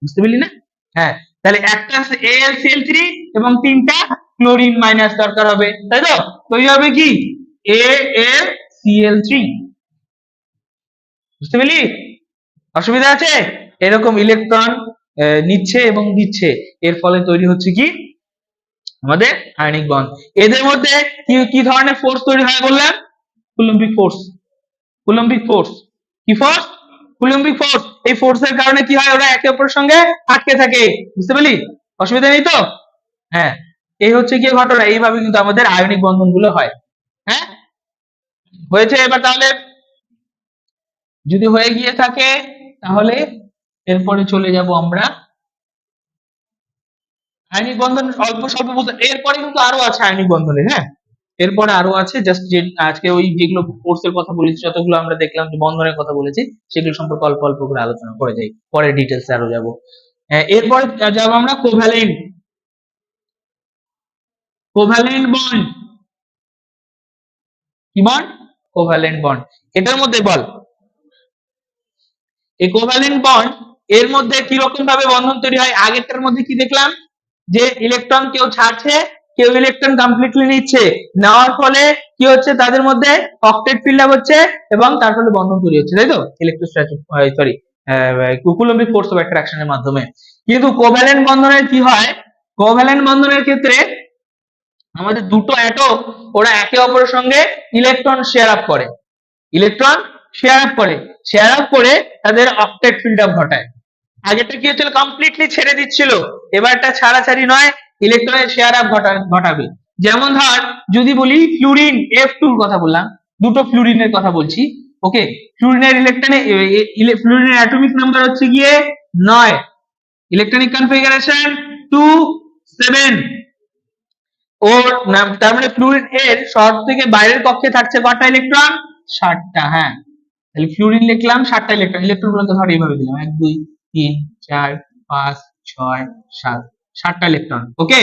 বুঝতে পারলি না, হ্যাঁ, তাহলে একটা AlCl3 এবং তিনটা ক্লোরিন মাইনাস দরকার হবে, তাই তো, তৈরি হবে কি AlCl3, বুঝতে পেলি, অসুবিধা আছে, এরকম ইলেকট্রন নিচ্ছে এবং দিচ্ছে, এর ফলে তৈরি হচ্ছে কি আমাদের আয়নিক বন্ড। এদের মধ্যে কি কি ধরনের ফোর্স তৈরি হয় বললাম, কুলম্বিক ফোর্স, কুলম্বিক ফোর্স, কি ফোর্স, কুলম্বিক ফোর্স, এই ফোর্সের কারণে কি হয়, ওরা একে অপরের সঙ্গে আটকে থাকে, বুঝতে পেলি, অসুবিধা নেই তো, হ্যাঁ, এই হচ্ছে কি ঘটনা, এইভাবে কিন্তু আমাদের আয়নিক বন্ধন গুলো হয়, হ্যাঁ, হয়েছে। এবার তাহলে যদি হয়ে গিয়ে থাকে তাহলে এরপরে চলে যাব আমরা আয়নিক বন্ধন, অল্প স্বল্প বুঝতে, এরপরে কিন্তু আরো আছে আয়নিক বন্ধনের, হ্যাঁ, এরপরে আরো আছে, জাস্ট যে আজকে ওই যেগুলো কোর্সের কথা বলেছি যতগুলো আমরা দেখলাম যে বন্ধনের কথা বলেছি সেগুলো সম্পর্কে অল্প অল্প করে আলোচনা করে যাই, পরে ডিটেলসে আরো যাব। এরপরে যাব আমরা কোভ্যালেন্ট, কোভ্যালেন্ট বন্ড, কি বন্ড, কোভ্যালেন্ট বন্ড, এটার মধ্যে বল, এই কোভ্যালেন্ট বন্ড এর মধ্যে কি রকম ভাবে বন্ধন তৈরি হয়, আগেরটার মধ্যে কি দেখলাম যে ইলেকট্রন কেউ ছাড়ছে কেউ ইলেকট্রন কমপ্লিটলি নিচ্ছে, নেওয়ার ফলে কি হচ্ছে তাদের মধ্যে অক্টেট ফিল্ড আপ হচ্ছে এবং তার ফলে বন্ধন তৈরি হচ্ছে, তাই তো, ইলেকট্রোস্ট্যাটিক সরি কুলম্বিক ফোর্স অফ অ্যাট্রাকশনের মাধ্যমে। কিন্তু কোভ্যালেন্ট বন্ধনের কি হয়, কোভ্যালেন্ট বন্ধনের ক্ষেত্রে আমাদের দুটো অ্যাটম ওরা একে অপরের সঙ্গে ইলেকট্রন শেয়ার আপ করে, ইলেকট্রন শেয়ার আপ করে, শেয়ার আপ করে তাদের অক্টেট ফিল্ড আপ ঘটায়। আগেরটা কি হচ্ছিল, কমপ্লিটলি ছেড়ে দিচ্ছিল, এবারটা ছাড়াছাড়ি নয়, ইলেকট্রনের শেয়ার আপ ঘটাবে। যেমন ধর যদি বলি ফ্লুরিন F2 এর কথা বললাম, দুটো ফ্লুরিনের কথা বলছি, ওকে, ফ্লুরিনের ফ্লুরিনের অ্যাটমিক নাম্বার হচ্ছে গিয়ে 9, ইলেকট্রনিক কনফিগারেশন 2 7। ওর তার মানে ফ্লুরিন এর শর্ট থেকে বাইরের কক্ষে থাকছে কটা ইলেকট্রন? 7টা। হ্যাঁ, তাহলে ফ্লুরিন লিখলাম 7টা ইলেকট্রন। ইলেকট্রন গুলোকে ধর এইভাবে দিলাম 1 2 3 4 5 6 7, 7টা ইলেকট্রন। ওকে,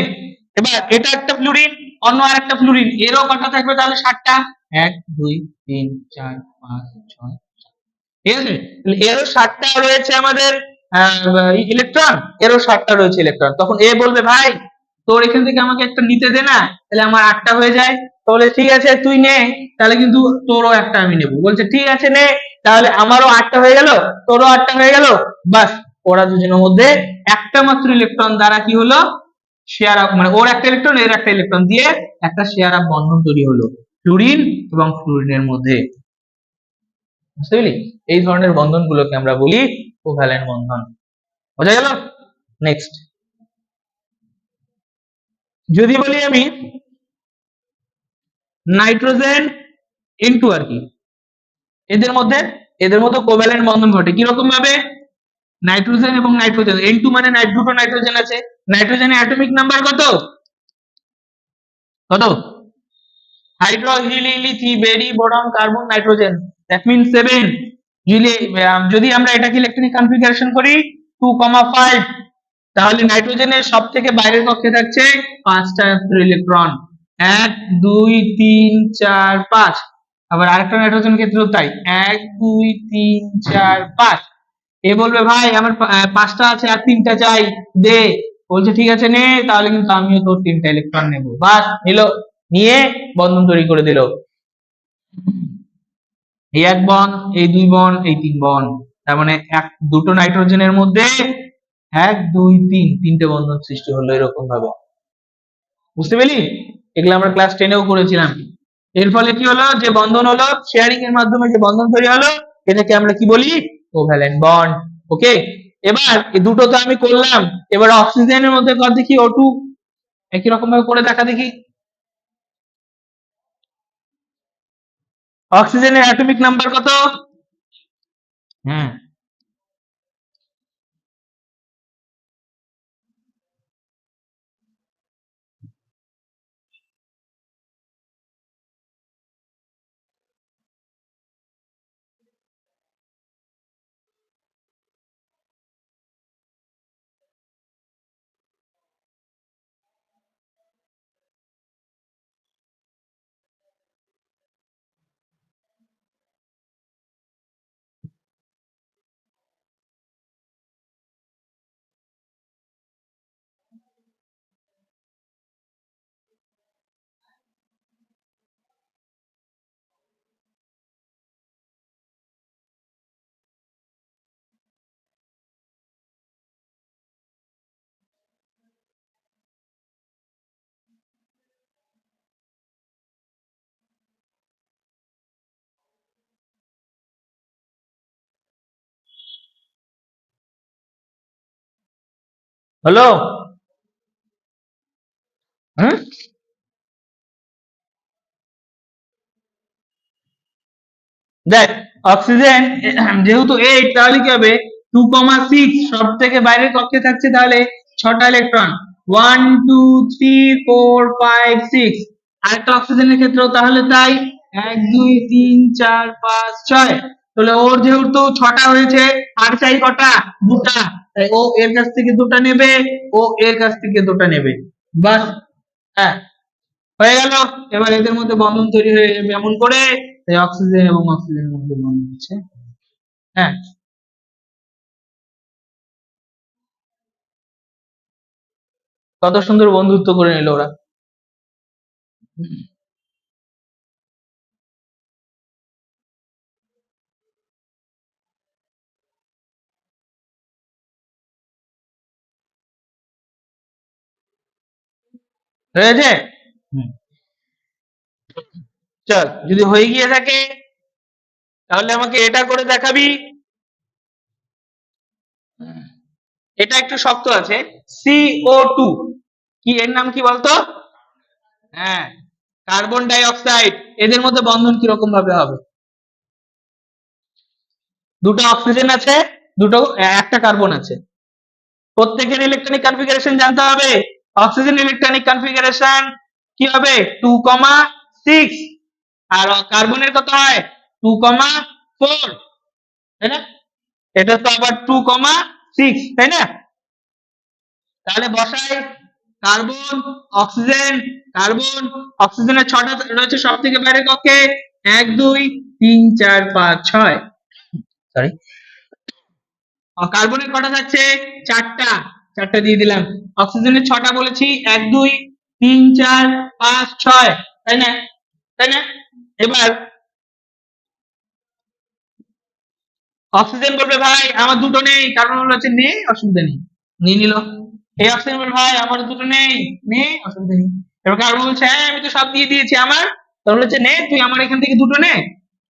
এবার এটা একটা ফ্লুরিন, অন্য আরেকটা ফ্লুরিন, এরও কটা থাকবে তাহলে 7টা? 1 2 3 4 5 6 7। ঠিক আছে, তাহলে এরও 7টা রয়েছে আমাদের ইলেকট্রন, এরও 7টা রয়েছে ইলেকট্রন। তখন এ বলবে ভাই তোর এখান থেকে আমাকে একটা নিতে দে না, তাহলে আমার 8টা হয়ে যায়। তাহলে ঠিক আছে তুই নে, তাহলে কিন্তু তোরও একটা আমি নেব। বলছে ঠিক আছে নে, তাহলে আমারও 8টা হয়ে গেল, তোরও 8টা হয়ে গেল। বাস, ওরা দুজনের মধ্যে একটা মাত্র ইলেকট্রন দ্বারা কি হলো? শেয়ার আপ, মানে ওর একটা ইলেকট্রন এর একটা ইলেকট্রন দিয়ে একটা শেয়ার আপ বন্ধন তৈরি হলো ফ্লুরিন এবং ফ্লুরিনের মধ্যে। বুঝতে পেলি? এই ধরনের বন্ধন গুলোকে আমরা বলি কোভ্যালেন্ট বন্ধন। বোঝা গেল? নেক্সট, যদি বলি আমি নাইট্রোজেন N2 আর কি, এদের মধ্যে কোভ্যালেন্ট বন্ধন ঘটে কিরকম ভাবে? নাইট্রোজেন এবং নাইট্রোজেন, N2 মানে দুটো নাইট্রোজেন আছে। নাইট্রোজেনের অ্যাটমিক নাম্বার কত? কত? হাইড্রো হিলি থ্রি বেরি boron carbon nitrogen, that means 7। যদি আমরা এটাকে ইলেকট্রনিক কনফিগারেশন করি 2,5, তাহলে নাইট্রোজেনের সব থেকে বাইরের কক্ষে থাকছে 5টা ইলেকট্রন, 1 2 3 4 5। আবার আরেকটা নাইট্রোজেন ক্ষেত্রেও তাই, 1 2 3 4 5। এ বলবে ভাই আমার 5টা আছে আর 3টা চাই, দে। বলছে ঠিক আছে নে, তাহলে কিন্তু আমিও তোর 3টা ইলেকট্রন নেব। বাস, নিলো, নিয়ে বন্ধন তৈরি করে দিল। এই 1 বন্ড, এই 2 বন্ড, এই 3 বন্ড। তার মানে দুটো নাইট্রোজেনের মধ্যে 1 2 3 তিনটে বন্ধন সৃষ্টি হলো এরকম ভাবে। বুঝতে পেলি? এগুলো আমরা ক্লাস 10এও করেছিলাম। এর ফলে কি হলো? যে বন্ধন হলো, শেয়ারিং এর মাধ্যমে যে বন্ধন তৈরি হলো, এটাকে আমরা কি বলি? Covalent bond. ওকে, এবার এই দুটো তো আমি করলাম, এবার অক্সিজেনের মধ্যে কর দেখি O2, একই রকম ভাবে করে দেখা দেখি। অক্সিজেনের অ্যাটমিক নাম্বার কত? হ্যাঁ, হলো? হুম, দেখ, অক্সিজেন যেহেতু 8, তাহলে কি হবে? 2,6 সব থেকে বাইরের কক্ষে থাকছে তাহলে 6টা ইলেকট্রন, 1 2 3 4 5 6। আরেকটা অক্সিজেনের ক্ষেত্রেও তাহলে তাই, 1 2 3 4 5 6। তাহলে ওর যেহেতু 6টা হয়েছে, আর চাই কটা? দুটা। তাই ও এর কাছ থেকে দুটা নেবে, ও এর কাছ থেকে দুটা নেবে। বাস, হ্যাঁ, হয়ে গেল। এবার এদের মধ্যে বন্ধন তৈরি হয়ে যাবে এমন করে, তাই অক্সিজেন এবং অক্সিজেনের মধ্যে বন্ধন হচ্ছে। হ্যাঁ, কত সুন্দর বন্ধুত্ব করে নিল ওরা। হয়েছে? হুম। চল, যদি হয়ে গিয়ে থাকে তাহলে আমাকে এটা করে দেখাবি। এটা একটু শক্ত আছে, CO2, কি এর নাম কি বলতো? হ্যাঁ, কার্বন ডাই অক্সাইড। এদের মধ্যে বন্ধন কিরকম ভাবে হবে? দুটো অক্সিজেন আছে, দুটো একটা কার্বন আছে। প্রত্যেকের ইলেকট্রনিক কনফিগারেশন জানতে হবে। অক্সিজেন ইলেকট্রনিক কনফিগারেশন কি হবে 2,6, আর কার্বনের কত হয় 2,4, তাই না? এটা তো আবার 2,6, তাই না? তাহলে বসাই কার্বন, অক্সিজেন, কার্বন, অক্সিজেনের 6টা রয়েছে সব থেকে বাইরের কক্ষে, 1 2 3 4 5 6, সরি। কার্বনের কটা থাকছে 4টা, 4টা দিয়ে দিলাম। অক্সিজেনের 6টা বলেছি, 1 2 3 4 5 6, তাই না? তাই না? এবার অক্সিজেন বলবে ভাই আমার দুটো নেই, কার্বন বলে হচ্ছে নেই, অসুবিধা নেই, নিয়ে নিল। এই অক্সিজেন বলবে ভাই আমার দুটো নেই, নেই, অসুবিধা নেই। এবার কার্বন বলছে হ্যাঁ আমি তো সব দিয়ে দিয়েছি আমার, তখন বলছে নে তুই আমার এখান থেকে দুটো নে,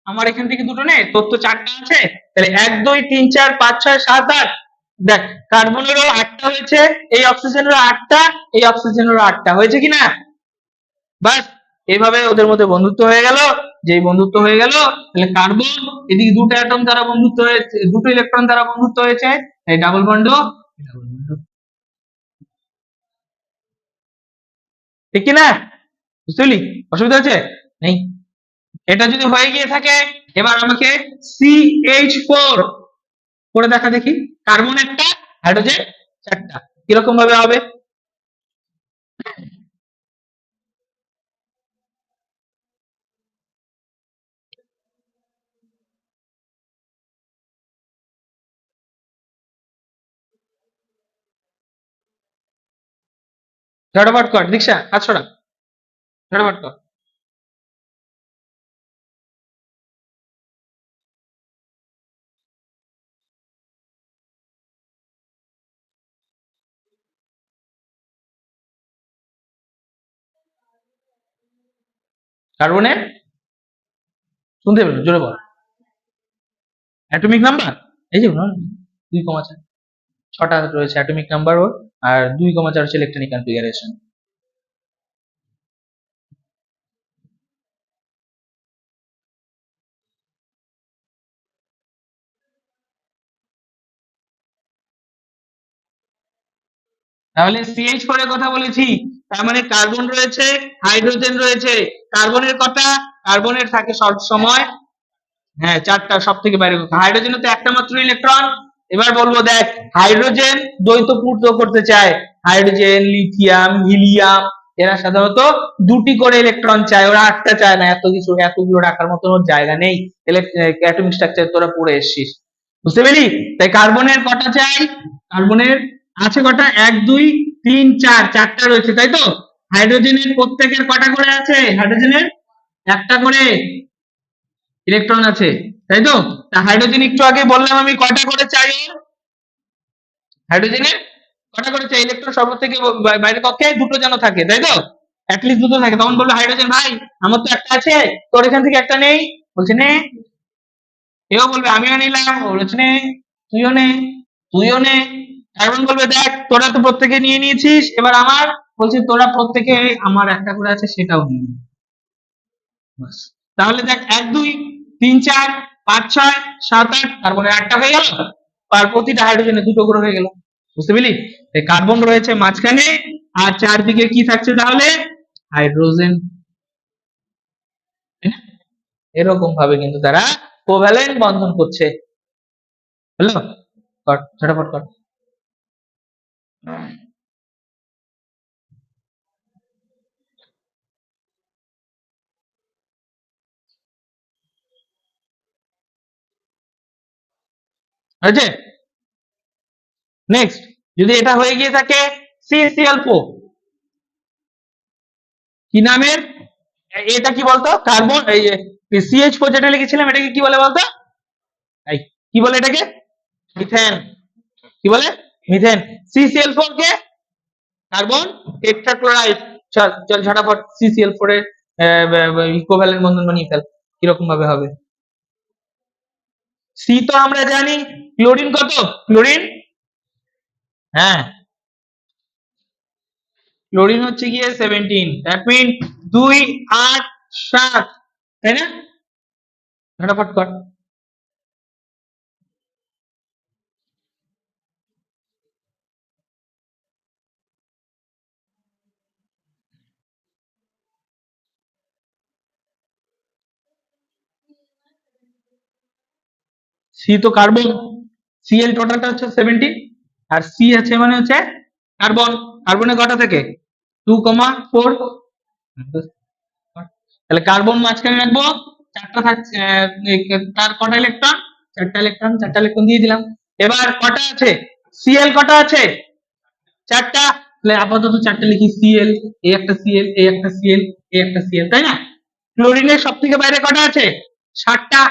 আমার এখান থেকে দুটো নে, তোর তো 4টা আছে। তাহলে 1 2 3 4 5 6 7 8, দেখ কার্বনেরও 8টা হয়েছে, এই অক্সিজেনেরও 8টা, এই অক্সিজেনেরও 8টা হয়েছে কিনা, বাস। এইভাবে ওদের মধ্যে বন্ধুত্ব হয়ে গেল। যেই বন্ধুত্ব হয়ে গেল, তাহলে কার্বন এদিকে দুটো অ্যাটম দ্বারা বন্ধুত্ব হয়েছে, দুটো ইলেকট্রন দ্বারা বন্ধুত্ব হয়েছে, এই ডাবল বন্ড, ডাবল বন্ড, ঠিক কি না? বুঝতে পারলি? অসুবিধা হচ্ছে? নেই। এটা যদি হয়ে গিয়ে থাকে, এবার আমাকে CH4 করে দেখা দেখি। কার্বন একটা, হাইড্রোজেন 4টা, কিরকম ভাবে হবে? ঝটাপট কর দীক্ষা, হাত ছড়া, ঝটাপট কর। কার্বনের শুনতে পেলো, জোরে বল। অ্যাটমিক নাম্বার এই যে 2,4, 6টা রয়েছে অ্যাটমিক নাম্বার ওর, আর 2,4 হচ্ছে ইলেকট্রনিক কনফিগারেশন। তাহলে CH4 এর কথা বলেছি, তার মানে কার্বন রয়েছে, হাইড্রোজেন রয়েছে। কার্বনের কটা? কার্বনের থাকে সব সময়, হ্যাঁ 4টা, সব থেকে বাইরে। হাইড্রোজেনের তো একটা মাত্র ইলেকট্রন। এবার বলবো দেখ, হাইড্রোজেন দ্বৈত পূর্ত করতে চায়, হাইড্রোজেন, লিথিয়াম, হিলিয়াম, এরা সাধারণত দুটি করে ইলেকট্রন চায়, ওরা 8টা চায় না। এত কিছু এতগুলো রাখার মতো ওর জায়গা নেই, অ্যাটমিক স্ট্রাকচার তোরা পড়ে এসেছিস, বুঝতে পেরেছি? তাই কার্বনের কটা চাই? কার্বনের আছে কটা 1 2 3 4, 4টা রয়েছে তাই তো। হাইড্রোজেনের প্রত্যেকের কটা করে আছে? হাইড্রোজেনের একটা করে ইলেকট্রন আছে, তাই তো। তা হাইড্রোজেন একটু আগে বললাম আমি কয়টা করে চাই, হাইড্রোজেনের কটা করে চাই ইলেকট্রন সর্ব থেকে বাইরের কক্ষে দুটো যেন থাকে, তাই তো, অ্যাটলিস্ট দুটো থাকে। তখন বললো হাইড্রোজেন ভাই আমার তো একটা আছে, তোর এখান থেকে একটা নেই, বলছে নে। এও বলবে আমিও নিলাম, বলছে নে, তুইও নে, তুইও নে। কার্বন বলবে দেখ তোরা তো প্রত্যেকে নিয়ে নিয়েছিস, এবার আমার, বলছে তোরা প্রত্যেকে আমার একটা করে আছে সেটাও নিয়ে নে। বাস। তাহলে দেখ 1 2 3 4 5 6 7 8, কার্বনের 8টা হয়ে গেল, আর প্রতিটা হাইড্রোজেনে দুটো করে হয়ে গেল, বুঝতে পেলি? এই কার্বন রয়েছে মাঝখানে, আর চারদিকে কি থাকছে তাহলে? হাইড্রোজেন, তাই না? এরকম ভাবে কিন্তু তারা কোভ্যালেন্ট বন্ধন করছে। হলো? কর, ঝটাফট কর। হয়েছে? নেক্সট, যদি এটা হয়ে গিয়ে থাকে CCl4, কি নামের? এটা কি বলতো? কার্বন, এই CH4 যেটা লিখেছিলাম এটাকে কি বলে বলতো? এই কি বলে এটাকে? মিথেন। কি বলে? মিথেন। CCl4 কে কার্বন টেট্রাক্লোরাইড। চল চল ঝটাফট CCl4 এর ইকোভ্যালেন্ট বন্ধন বানিয়ে ফেল, কিরকম ভাবে হবে? সি তো আমরা জানি, ক্লোরিন কত? ক্লোরিন, হ্যাঁ ক্লোরিন হচ্ছে গিয়ে 17, দ্যাট মিন 2 8 7, তাই না? ঝটাফট কর। সি তো কার্বন, সিএল টোটালটা হচ্ছে 17, আর সি আছে মানে হচ্ছে কার্বন। কার্বনে কটা থেকে 2,4, তাহলে কার্বন মাঝখানে রাখবো, চারটা থাকছে, তার কটা ইলেকট্রন, চারটা ইলেকট্রন, চারটা ইলেকট্রন দিয়ে দিলাম। এবার কটা আছে, সিএল কটা আছে, চারটা, তাহলে আপাতত চারটা লিখি, সিএল, এই একটা সিএল, এই একটা সিএল, এই একটা সিএল, তাই না? ক্লোরিনের সব থেকে বাইরে কটা আছে, 7টা।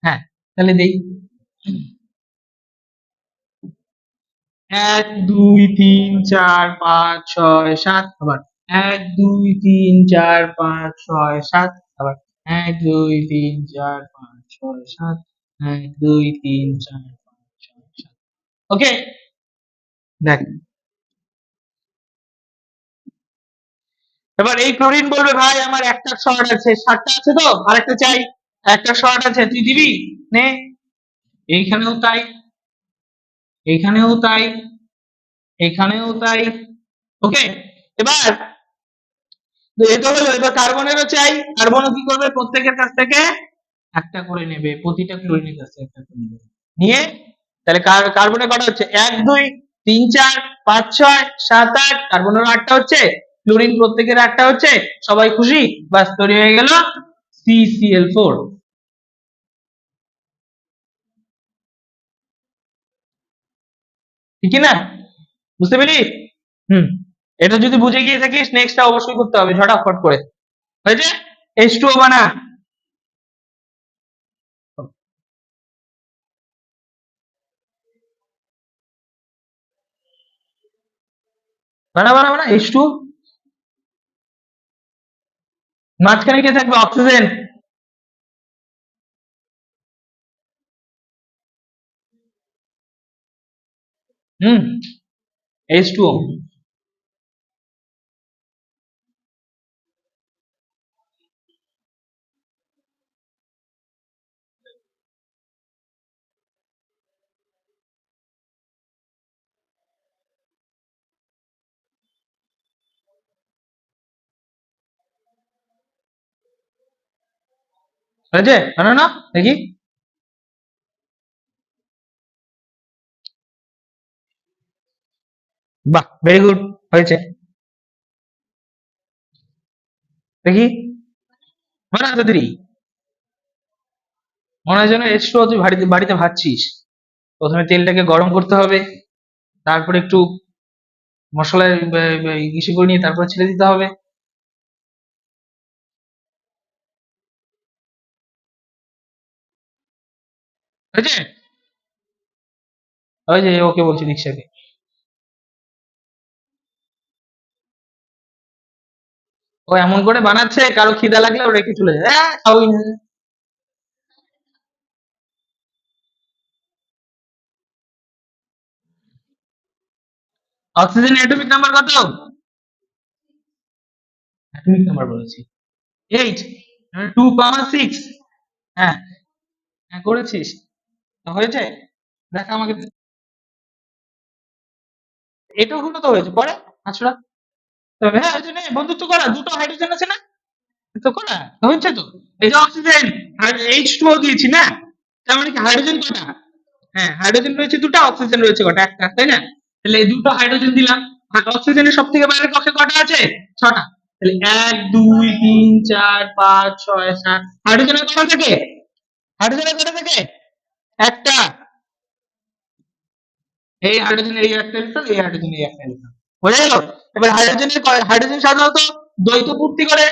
হ্যাঁ, তাহলে দেই 1 2 3 4 5 6 7, আবার 1 2 3 4 5 6 7, আবার 1 2 3 4 5 6 7, 1 2 3 4 5 6 7। ওকে, দেখ এবার এই ক্লোরিন বলবে ভাই আমার একটা শর্ট আছে, 7টা আছে তো, আরেকটা চাই, একটা শর্ট আছে, তুই দিবি, নে। এইখানেও তাই, এইখানেও তাই, এখানেও তাই। ওকে, এবার এটা হলো, এবার কার্বনেরও চাই, কার্বনও কি করবে, প্রত্যেকের কাছ থেকে একটা করে নেবে, প্রতিটা ক্লোরিনের কাছ থেকে একটা করে নেবে, নিয়ে তাহলে কার্বনে কটা হচ্ছে, 1 2 3 4 5 6 7 8, কার্বনেরও 8টা হচ্ছে, ক্লোরিন প্রত্যেকের 8টা হচ্ছে, সবাই খুশি, বাস তৈরি হয়ে গেল CCl4। ঠিক না, বুঝতে পেলি? হুম, এটা যদি বুঝে গিয়ে থাকিস, নেক্সটটা অবশ্যই করতে হবে ঝটাফট করে, হয়েছে? H2O বানা, বানা বানা বানা, H2O, মাঝখানে কে থাকবে, অক্সিজেন। হুম, H2O, হয়েছে, বানা না দেখি, বাহ, ভেরি গুড, হয়েছে, দেখি, বানা তাড়াতাড়ি। মনে হয় যেন H2O তুই বাড়িতে বাড়িতে ভাজছিস, প্রথমে তেলটাকে গরম করতে হবে, তারপরে একটু মশলা ইসে করে নিয়ে তারপরে ছেড়ে দিতে হবে। হয়েছে, ওই যে ওকে বলছি দীক্ষাকে, ও এমন করে বানাচ্ছে, কারো খিদা লাগলে ও রেখে চলে যায়, খাওয়াই না। অক্সিজেন অ্যাটমিক নাম্বার কত, অ্যাটমিক নাম্বার বলেছি 8, 2,6। হ্যাঁ, হ্যাঁ করেছিস, হয়েছে, দেখা আমাকে, এটাও হলো তো, হয়েছে পরে, আচ্ছা, তবে হ্যাঁ ওই জন্য বন্ধুত্ব করা, দুটো হাইড্রোজেন আছে না, তো করা হচ্ছে তো, এই যে অক্সিজেন আর H2O দিয়েছি না, তার মানে কি হাইড্রোজেন কটা, হ্যাঁ হাইড্রোজেন রয়েছে দুটো, অক্সিজেন রয়েছে কটা, একটা, তাই না? তাহলে এই দুটো হাইড্রোজেন দিলাম, আর অক্সিজেনের সব থেকে বাইরের কক্ষে কটা আছে, 6টা, তাহলে 1 2 3 4 5 6 7, হাইড্রোজেনের কটা থাকে, হাইড্রোজেনের কটা থাকে, একটা, এই হাইড্রোজেনের এই একটা ইলেকট্রন, এই হাইড্রোজেনের এই একটা ইলেকট্রন, বোঝা গেল? এবার হাইড্রোজেন সাধারণত দ্বৈত পূর্তি করে,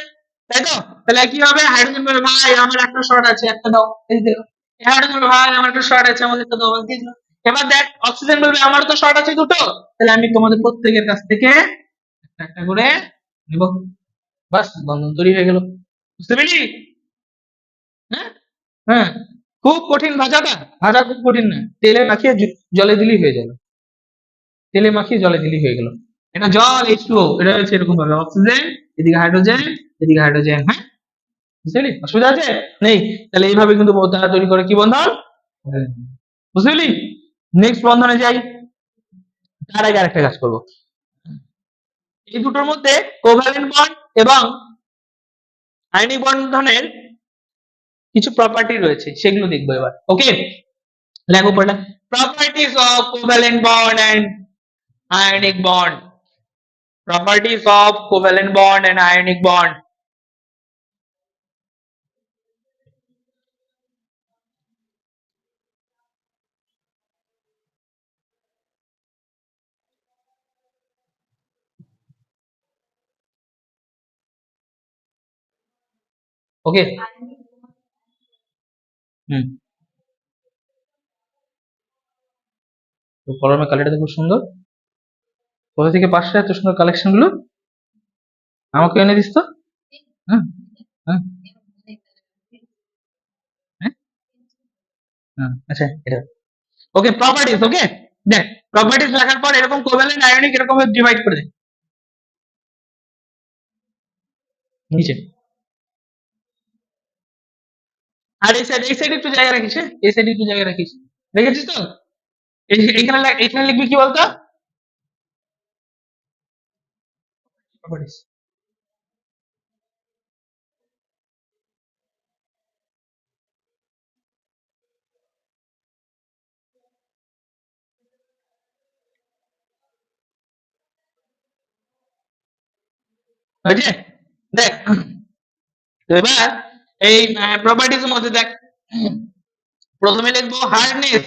তাই তো? তাহলে কি হবে, হাইড্রোজেন বলে ভাই আমার একটা শর্ট আছে, একটা দাও, এই দিল। হাইড্রোজেন বলে ভাই আমার একটা শর্ট আছে, আমাদের একটা দাও, দিয়ে দিল। এবার দেখ অক্সিজেন বলবে আমার তো শর্ট আছে দুটো, তাহলে আমি তোমাদের প্রত্যেকের কাছ থেকে একটা একটা করে নিব, বাস বন্ধন তৈরি হয়ে গেল, বুঝতে পেরেছি? হ্যাঁ, হ্যাঁ, খুব কঠিন ভাজাটা, ভাজা খুব কঠিন না, তেলে মাখিয়ে জলে দিলেই হয়ে যাবে, তেলে মাখিয়ে জলে দিলেই হয়ে গেল, এটা জল H2O, এটা হচ্ছে এরকম ভাবে অক্সিজেন, এদিকে হাইড্রোজেন, এদিকে হাইড্রোজেন, হ্যাঁ, বুঝতে পেলি, অসুবিধা আছে নেই? তাহলে এইভাবে কিন্তু তারা তৈরি করে কি বন্ধন, বুঝতে পেলি? নেক্সট বন্ধনে যাই, তার আগে আরেকটা কাজ করবো, এই দুটোর মধ্যে কোভ্যালেন্ট বন্ড এবং আয়নিক বন্ধনের কিছু প্রপার্টি রয়েছে, সেগুলো দেখবো এবার, ওকে? লেখো পড়লা, properties of covalent bond and ionic bond, properties of covalent bond and ionic bond. ওকে, হুম, তো কলমের কালারটা খুব সুন্দর, কোথা থেকে পাশে এত সুন্দর কালেকশন গুলো, আমাকে এনে দিস তো। হ্যাঁ, হ্যাঁ, হ্যাঁ, হ্যাঁ, আচ্ছা এটা ওকে, প্রপার্টিজ। ওকে, দেখ, প্রপার্টিজ লেখার পর এরকম কোভ্যালেন্ট আয়নিক এরকম ডিভাইড করে দে নিচে। আর এই সাইডে একটু জায়গা রাখিস, হ্যাঁ এই সাইডে একটু জায়গা রাখিস, রেখেছিস তো? এইখানে এইখানে লিখবি কি বলতো, প্রপার্টিজ। হয়েছে, দেখ, তো এবার এই প্রপার্টিজ এর মধ্যে দেখ, প্রথমে লিখবো হার্ডনেস,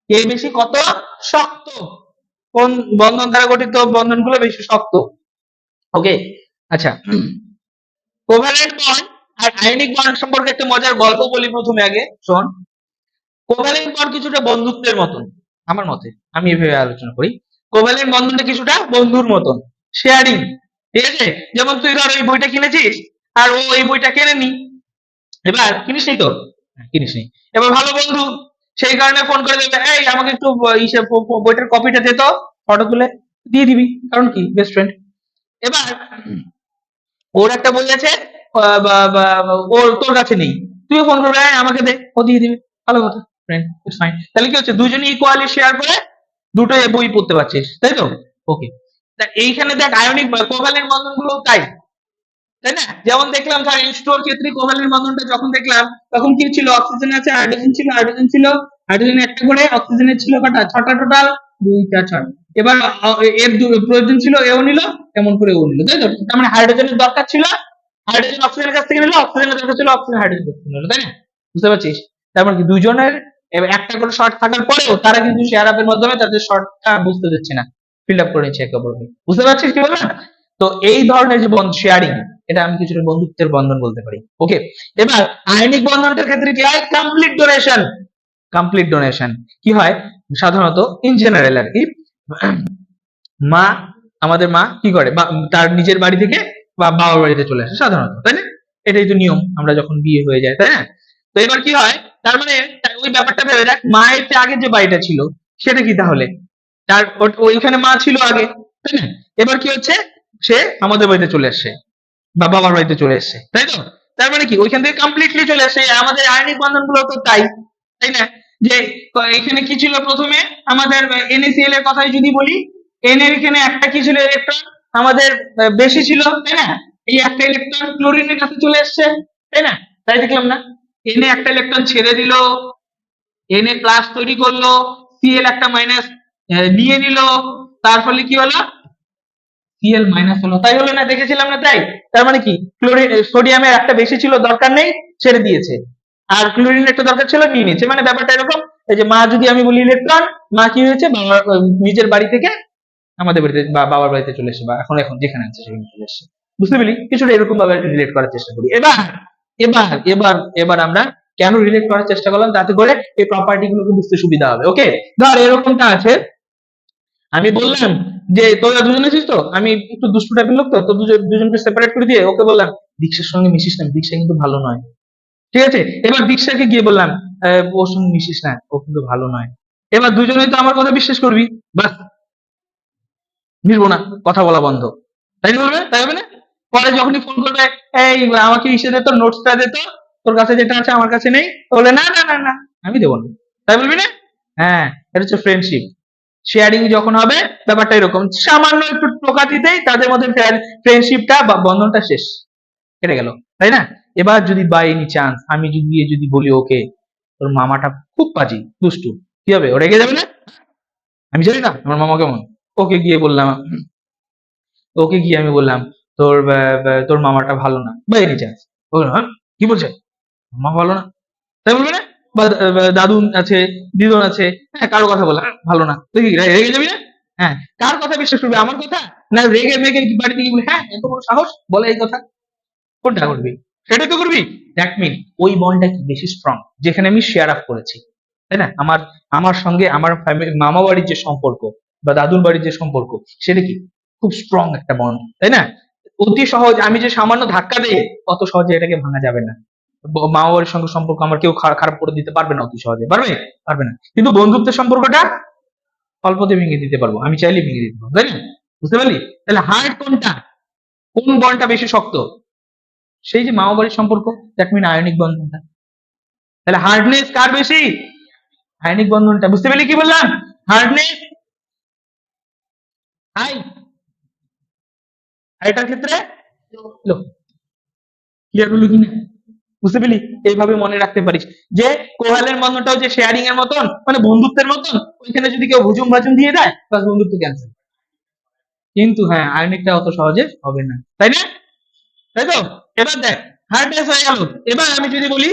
কে বেশি কত শক্ত, কোন বন্ধন দ্বারা গঠিত বন্ধনগুলো বেশি শক্ত। ওকে, আচ্ছা, কোভ্যালেন্ট বন্ড আর আয়নিক বন্ড সম্পর্কে একটা মজার গল্প বলি প্রথমে, আগে শোন। কোভ্যালেন্ট বন্ড কিছুটা বন্ধুত্বের মতন, আমার মতে, আমি এভাবে আলোচনা করি, কোভ্যালেন্ট বন্ধনটা কিছুটা বন্ধুর মতন, শেয়ারিং, ঠিক আছে? যেমন তুই ধর এই বইটা কিনেছিস, আর ও এই বইটা কেনেনি, এবার কিনিস নি তো, হ্যাঁ, কিনিস নি, এবার ভালো বন্ধু, সেই কারণে ফোন করে দেবে, এই আমাকে একটু বইটার কপিটা দে তো, ফটো তুলে দিয়ে দিবি, কারণ কি বেস্ট ফ্রেন্ড। এবার ওর একটা বই আছে, ওর তোর কাছে নেই, তুইও ফোন করবে, "এই আমাকে দে", ও দিয়ে দিবে, ভালো কথা, ফ্রেন্ড, ইটস ফাইন। তাহলে কি হচ্ছে, দুজনই ইকুয়ালি শেয়ার করে দুটো বই পড়তে পারছিস, তাই তো? ওকে, এইখানে দেখ আয়নিক কোভ্যালেন্ট বন্ধন গুলো তাই, তাই না? যেমন দেখলাম ধর H2O এর ক্ষেত্রে কোভ্যালেন্ট বন্ধনটা যখন দেখলাম, তখন কি ছিল, অক্সিজেন আছে, হাইড্রোজেন ছিল, হাইড্রোজেন ছিল, হাইড্রোজেন একটা করে, অক্সিজেনের ছিল কটা, ছটা টোটাল, দুইটা ছয়। এবার এর প্রয়োজন ছিল, এও নিল, এমন করে ও নিল, তাই তো? তার মানে হাইড্রোজেনের দরকার ছিল, হাইড্রোজেন অক্সিজেনের কাছ থেকে নিল, অক্সিজেনের দরকার ছিল, অক্সিজেন হাইড্রোজেন কাছ থেকে নিল, তাই না? বুঝতে পারছিস? তার মানে কি দুজনের একটা করে শর্ট থাকার পরেও তারা কিন্তু শেয়ার আপের মাধ্যমে তাদের শর্টটা বুঝতে দিচ্ছে না, ফিল আপ করে নিচ্ছে একে অপরকে, বুঝতে পারছিস কি বললাম? তো এই ধরনের যে বন্ড শেয়ারিং, এটা আমি কিছুটা বন্ধুত্বের বন্ধন বলতে পারি। ওকে, এবার আয়নিক বন্ধনটার ক্ষেত্রে কি হয়, কমপ্লিট ডোনেশন, কমপ্লিট ডোনেশন কি হয় সাধারণত, ইন জেনারেল আর কি, মা, আমাদের মা কি করে, তার নিজের বাড়ি থেকে বা বাবার বাড়িতে চলে আসে সাধারণত, তাই না? এটাই তো নিয়ম, আমরা যখন বিয়ে হয়ে যায়, তাই না? তো এবার কি হয়, তার মানে ওই ব্যাপারটা ভেবে দেখ, মায়ের যে আগে যে বাড়িটা ছিল, সেটা কি তাহলে, তার ওইখানে মা ছিল আগে, তাই না? এবার কি হচ্ছে, সে আমাদের বাড়িতে চলে আসছে বা বাবার বাড়িতে চলে এসছে, তাই তো? তার মানে কি ওইখান থেকে কমপ্লিটলি চলে আসছে, আমাদের আয়নিক বন্ধন গুলো তো তাই, তাই না? যে এখানে কি ছিল প্রথমে, আমাদের NaCl এর কথাই যদি বলি, এন এর এখানে একটা কি ছিল ইলেকট্রন, আমাদের বেশি ছিল, তাই না? এই একটা ইলেকট্রন ক্লোরিনের কাছে চলে এসছে, তাই না? তাই দেখলাম না, এনে একটা ইলেকট্রন ছেড়ে দিল, Na প্লাস তৈরি করলো, Cl একটা মাইনাস নিয়ে নিল, তার ফলে কি হলো, Cl মাইনাস হলো, তাই হলো না, দেখেছিলাম না তাই? তার মানে কি ক্লোরিন, সোডিয়ামের একটা বেশি ছিল, দরকার নেই, ছেড়ে দিয়েছে, আর ক্লোরিনের একটা দরকার ছিল, নিয়ে নিয়েছে, মানে ব্যাপারটা এরকম। এই যে মা যদি আমি বলি ইলেকট্রন, মা কি হয়েছে, নিজের বাড়ি থেকে আমাদের বাড়িতে বা বাবার বাড়িতে চলে এসেছে, বা এখন এখন যেখানে আছে সেখানে চলে এসেছে, বুঝতে পেলি? কিছুটা এরকম ভাবে রিলেট করার চেষ্টা করি। এবার এবার এবার এবার আমরা কেন রিলেট করার চেষ্টা করলাম, যাতে করে এই প্রপার্টি গুলোকে বুঝতে সুবিধা হবে। ওকে, ধর এরকমটা আছে, আমি বললাম যে তোরা দুজন আছিস তো, আমি একটু দুষ্টু টাইপের লোক, তো তো দুজনকে সেপারেট করে দিয়ে ওকে বললাম, দীক্ষার সঙ্গে মিশিস না, দীক্ষা কিন্তু ভালো নয়, ঠিক আছে? এবার দীক্ষাকে গিয়ে বললাম, ওর সঙ্গে মিশিস না, ও কিন্তু ভালো নয়। এবার দুজনেই তো আমার কথা বিশ্বাস করবি, বাস, মিশবো না, কথা বলা বন্ধ, তাই না? বলবে, তাই হবে না? পরে যখনই ফোন করবে, এই আমাকে ইসে দে তো, নোটসটা দে তো, তোর কাছে যেটা আছে আমার কাছে নেই, বলে না না না না, আমি দেবো না, তাই বলবি না? হ্যাঁ, এটা হচ্ছে ফ্রেন্ডশিপ, শেয়ারিং যখন হবে ব্যাপারটা এরকম, সামান্য একটু টোকা দিতেই তাদের মধ্যে ফ্রেন্ডশিপটা বা বন্ধনটা শেষ, কেটে গেল, তাই না? এবার যদি বাই এনি চান্স আমি যদি বলি ওকে তোর মামাটা খুব পাজি দুষ্টু, কি হবে? ও রেগে যাবে না? আমি জানি না আমার মামা কেমন। ওকে গিয়ে বললাম ওকে গিয়ে আমি বললাম তোর মামাটা ভালো না, বাই এনি চান্স। ও হ্যাঁ কি বলছে, মামা ভালো না, তাই বলবে না? বা দাদু আছে, দিদুন আছে, হ্যাঁ কারো কথা বললাম ভালো না, তুই কি রেগে যাবি না? হ্যাঁ, কার কথা বিশ্বাস করবি, আমার কথা না রেগে মেগে বাড়িতে গিয়ে বলি হ্যাঁ এত বড় সাহস বলে এই কথা? কোনটা করবি? সেটাই তো করবি। দ্যাট মিন ওই বন্ডটা কি বেশি স্ট্রং, যেখানে আমি শেয়ার আপ করেছি, তাই না? আমার আমার সঙ্গে আমার ফ্যামিলি মামা বাড়ির যে সম্পর্ক বা দাদুর বাড়ির যে সম্পর্ক, সেটা কি খুব স্ট্রং একটা বন্ড, তাই না? অতি সহজ, আমি যে সামান্য ধাক্কা দিয়ে অত সহজে এটাকে ভাঙা যাবে না। মামা বাড়ির সঙ্গে সম্পর্ক আমার কেউ খারাপ করে দিতে পারবে না অতি সহজে, পারবে? পারবে না। কিন্তু বন্ধুত্বের সম্পর্কটা অল্পতে ভেঙে দিতে পারবো, আমি চাইলে ভেঙে দিতে পারবো, তাই না? বুঝতে পারলি? তাহলে হার্ড কোনটা, কোন বন্ডটা বেশি শক্ত? সেই যে মামা বাড়ির সম্পর্ক, দ্যাট মিন আয়নিক বন্ধনটা। তাহলে হার্ডনেস কার বেশি? আয়নিক বন্ধনটা। বুঝতে পারলি কি বললাম? হার্ডনেস হাই, আর এটার ক্ষেত্রে লো। ক্লিয়ার হলো কিনা? বুঝতে পেলি? এইভাবে মনে রাখতে পারিস যে কোহালের বন্ধনটাও যে শেয়ারিং এর মতন, মানে বন্ধুত্বের মতন, ওইখানে যদি কেউ হুজুম ভাজুম দিয়ে দেয় বাস বন্ধুত্ব ক্যান্সেল। কিন্তু হ্যাঁ আয়নিকটা অত সহজে হবে না, তাই না? তাই তো? এবার দেখ হার্ডনেস হয়ে গেল। এবার আমি যদি বলি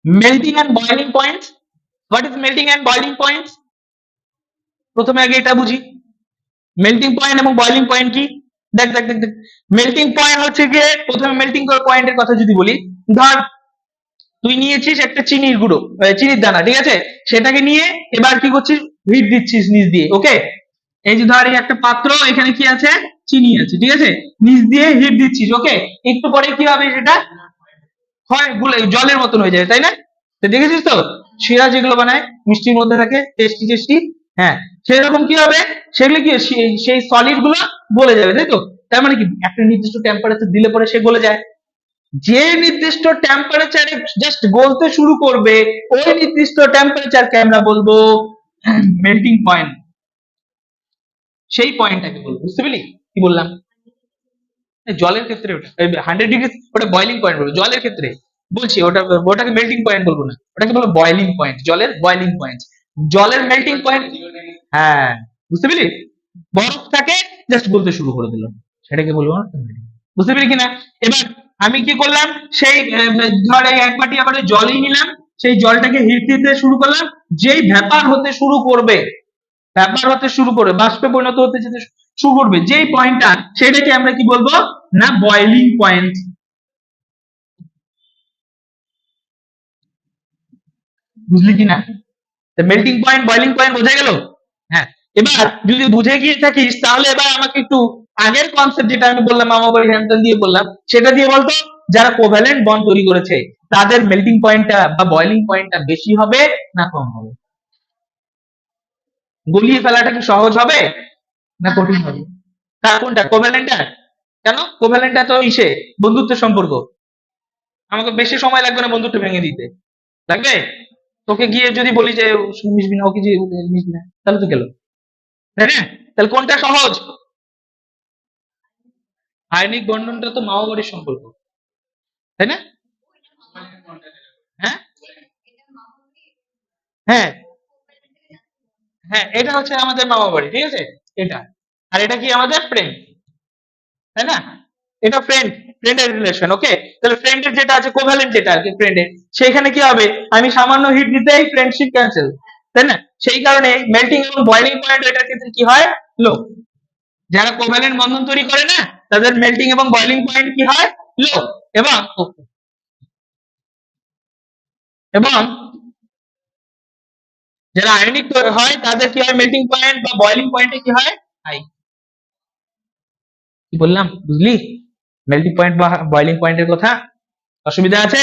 melting and boiling point. What is melting and boiling point? প্রথমে আগে এটা বুঝি, মেল্টিং পয়েন্ট এবং বয়লিং পয়েন্ট কি। দেখ দেখ দেখ দেখ, মেল্টিং পয়েন্ট হচ্ছে গিয়ে, প্রথমে মেল্টিং পয়েন্টের কথা যদি বলি, ধর তুই নিয়েছিস একটা চিনির গুঁড়ো, চিনির দানা, ঠিক আছে? সেটাকে নিয়ে এবার কি করছিস, হিট দিচ্ছিস নিচ দিয়ে, ওকে? এই যে ধর এই একটা পাত্র, এখানে কি আছে, চিনি আছে, ঠিক আছে? নিচ দিয়ে হিট দিচ্ছিস, ওকে? একটু পরে কি হবে সেটা, হয় জলের মতন হয়ে যায়, তাই না? তো দেখেছিস তো শিরা যেগুলো বানায় মিষ্টির মধ্যে থাকে টেস্টি টেস্টি, হ্যাঁ সেরকম কি হবে, সেগুলো কি সেই সলিড গুলো গলে যাবে, তাই তো? তার মানে কি একটা নির্দিষ্ট টেম্পারেচার দিলে পরে সে গলে যায়। যে নির্দিষ্ট টেম্পারেচারে জাস্ট গলতে শুরু করবে, ওই নির্দিষ্ট টেম্পারেচারকে আমরা বলবো মেল্টিং পয়েন্ট। সেই পয়েন্টটাকে বলবো, বুঝতে পেলি কি বললাম? জলের ক্ষেত্রে ওটা 100 ডিগ্রি, ওটা বয়লিং পয়েন্ট বলবো। জলের ক্ষেত্রে বলছি ওটা, ওটাকে মেল্টিং পয়েন্ট বলবো না, ওটাকে বলবো বয়লিং পয়েন্ট, জলের বয়লিং পয়েন্ট। জলের মেল্টিং পয়েন্ট, হ্যাঁ বুঝতে পেলি? বরফটাকে জাস্ট বলতে শুরু করে দিল, সেটাকে বলবো না melting। বুঝতে পেলি কিনা? এবার আমি কি করলাম, সেই ধর এই এক বাটি আবার জলই নিলাম, সেই জলটাকে হিট দিতে শুরু করলাম, যেই ভ্যাপার হতে শুরু করবে, ব্যাপার হতে শুরু করবে, বাষ্পে পরিণত হতে যেতে শুরু করবে যেই পয়েন্টটা, সেটাকে আমরা কি বলবো, না বয়লিং পয়েন্ট। বুঝলি কিনা? মেল্টিং পয়েন্ট বয়লিং পয়েন্ট বোঝা গেল? হ্যাঁ। এবার যদি বুঝে গিয়ে থাকিস তাহলে এবার আমাকে একটু আগের কনসেপ্ট যেটা আমি বললাম মামা বাড়ি হ্যান্ডেল দিয়ে বললাম, সেটা দিয়ে বলতো যারা কোভ্যালেন্ট বন্ড তৈরি করেছে তাদের মেল্টিং পয়েন্টটা বা বয়লিং পয়েন্টটা বেশি হবে না কম হবে? গলিয়ে ফেলাটা কি সহজ হবে না কঠিন হবে? তার কোনটা, কোভ্যালেন্টটা? কেন? কোভ্যালেন্টটা তো ইসে বন্ধুত্বের সম্পর্ক, আমাকে বেশি সময় লাগবে না বন্ধুত্ব ভেঙে দিতে। লাগবে? তোকে গিয়ে যদি বলি যে মিশবি না, ওকে যে মিশবি না, তাহলে তো গেল, তাই না? তাহলে কোনটা সহজ? আয়নিক বন্ধনটা তো মামা বাড়ির সম্পর্ক, তাই না? হ্যাঁ হ্যাঁ হ্যাঁ, এটা হচ্ছে আমাদের মামা বাড়ি, ঠিক আছে? এটা, আর এটা কি আমাদের ফ্রেন্ড, তাই না? এটা ফ্রেন্ড, ফ্রেন্ডের রিলেশন, ওকে? তাহলে ফ্রেন্ডের যেটা আছে কোভ্যালেন্ট যেটা আর কি ফ্রেন্ডের, সেখানে কি হবে, আমি সামান্য হিট দিতেই ফ্রেন্ডশিপ ক্যান্সেল, তাই না? সেই কারণে মেল্টিং এবং বয়লিং পয়েন্ট এটার ক্ষেত্রে কি হয়, লো। যারা কোভ্যালেন্ট বন্ধন তৈরি করে না, তাদের মেল্টিং এবং বয়লিং পয়েন্ট কি হয়, লো। এবং এবং যারা আয়নিক হয় তাদের কি হয়, মেল্টিং পয়েন্ট বা বয়লিং পয়েন্টে কি হয়, হাই। কি বললাম বুঝলি? মেল্টিং পয়েন্ট বা বয়লিং পয়েন্টের কথা, অসুবিধা আছে?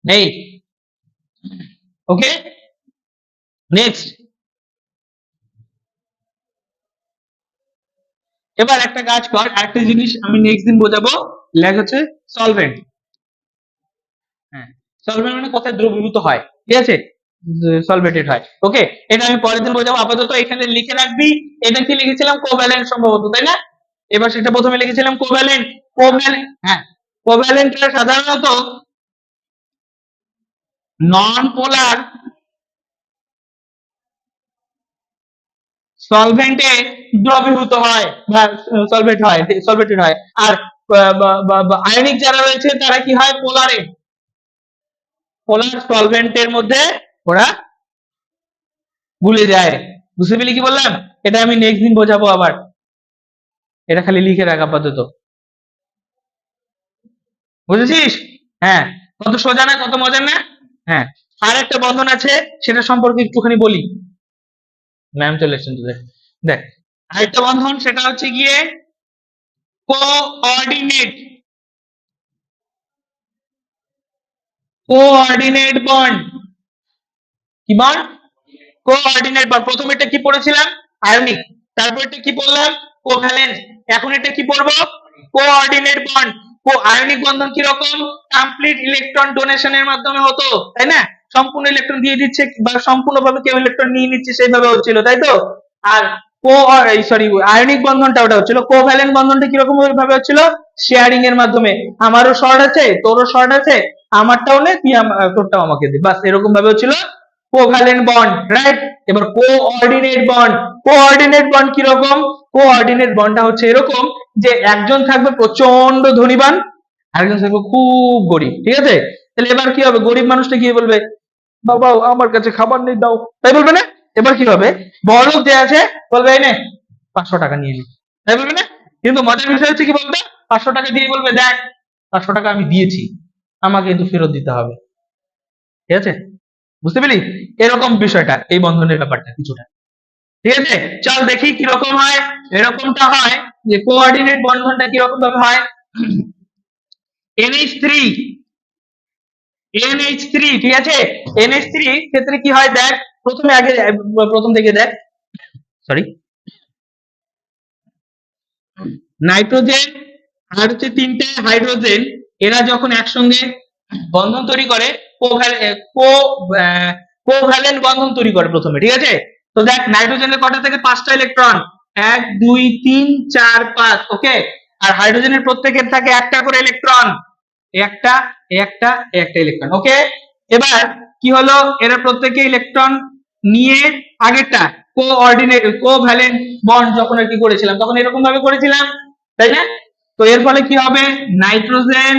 নেই? ওকে, নেক্সট। এবার একটা কাজ কর, আরেকটা জিনিস আমি নেক্সট দিন বোঝাবো, লেখ হচ্ছে সলভেন্ট। হ্যাঁ, সলভেন্ট মানে কোথায় দ্রবীভূত হয়, ঠিক আছে, সলভেটেড হয়। ওকে, এটা আমি পরের দিন বোঝাবো, আপাতত এখানে লিখে রাখবি। এটা কি লিখেছিলাম, কোভ্যালেন্ট সম্ভবত, তাই না? এবার সেটা প্রথমে লিখেছিলাম কোভ্যালেন্ট। কোভ্যালেন্ট, হ্যাঁ, কোভ্যালেন্টরা সাধারণত নন পোলার সলভেন্টে দ্রবীভূত হয় বা সলভেট হয়, সলভেটেড হয়। আর আয়নিক যারা রয়েছে তারা কি হয়, পোলারে, পোলার সলভেন্টের মধ্যে ওরা গুলে যায়। বুঝতে পেলি কি বললাম? এটা আমি নেক্সট দিন বোঝাবো আবার, এটা খালি লিখে রাখ আপাতত। বুঝেছিস? হ্যাঁ, কত সোজা না, কত মজার না? হ্যাঁ, আর একটা বন্ধন আছে, সেটা সম্পর্কে একটুখানি বলি। ম্যাম চলে এসেছেন তোদের, দেখ আরেকটা বন্ধন, সেটা হচ্ছে গিয়ে কোঅর্ডিনেট, কোঅর্ডিনেট বন্ড। কি বন্ড? Coordinate bond. প্রথম এটা কি পড়েছিলাম, আয়নিক, তারপর এটা কি পড়লাম, কোভ্যালেন্ট, এখন এটা কি পড়বো, কোঅর্ডিনেট বন্ড। আয়নিক বন্ধন কি রকম, কমপ্লিট ইলেকট্রন ডোনেশনের মাধ্যমে হতো, তাই না? সম্পূর্ণ ইলেকট্রন দিয়ে দিচ্ছে বা সম্পূর্ণভাবে কেউ ইলেকট্রন নিয়ে নিচ্ছে, সেইভাবে হচ্ছিল, তাই তো? আর আয়নিক বন্ধনটা ওটা হচ্ছিল। কোভ্যালেন্ট বন্ধনটা কিরকম ভাবে হচ্ছিল, শেয়ারিং এর মাধ্যমে, আমারও শর্ট আছে তোরও শর্ট আছে, আমারটাও নে তুই তোরটাও আমাকে দে, বাস এরকম ভাবে হচ্ছিল কোভ্যালেন্ট বন্ড, রাইট? এবার কোঅর্ডিনেট বন্ড, কোঅর্ডিনেট বন্ড কিরকম, কোঅর্ডিনেট বন্ডটা হচ্ছে এরকম যে একজন থাকবে প্রচন্ড ধনীবান, আরেকজন থাকবে খুব গরিব, ঠিক আছে? তাহলে এবার কি হবে, গরিব মানুষটা গিয়ে বলবে বাবা আমার কাছে খাবার নেই, দাও, তাই বলবে না? এবার কি হবে, বড়লোক যে আছে বলবে এই নে 500 টাকা নিয়ে নি, তাই বলবে না? কিন্তু মজার বিষয় হচ্ছে কি বলবে, 500 টাকা দিয়ে বলবে দেখ 500 টাকা আমি দিয়েছি, আমাকে কিন্তু ফেরত দিতে হবে, ঠিক আছে? বুঝতে পেলি এরকম বিষয়টা, এই বন্ধনের ব্যাপারটা কিছুটা, ঠিক আছে? চল দেখি কিরকম হয়। এরকমটা হয় যে কোঅর্ডিনেট বন্ধনটা কিরকম ভাবে হয়, NH3, NH3, ঠিক আছে? NH3 ক্ষেত্রে কি হয় দেখ, প্রথমে আগে প্রথম থেকে দেখ, সরি, নাইট্রোজেন আর হচ্ছে তিনটে হাইড্রোজেন, এরা যখন একসঙ্গে বন্ধন তৈরি করে, কোভ্যালেন্ট বন্ধন তৈরি করে প্রথমে, ঠিক আছে? তো দেখ নাইট্রোজেনের কটা থেকে 5টা ইলেকট্রন, 1 2 3 4 5, ওকে? আর হাইড্রোজেনের প্রত্যেকের থাকে একটা করে ইলেকট্রন, একটা একটা একটা ইলেকট্রন, ওকে? এবার কি হলো, এরা প্রত্যেকে ইলেকট্রন নিয়ে আগেরটা কোভ্যালেন্ট বন্ড যখন আর কি করেছিলাম তখন এরকম ভাবে করেছিলাম, তাই না? তো এর ফলে কি হবে, নাইট্রোজেন,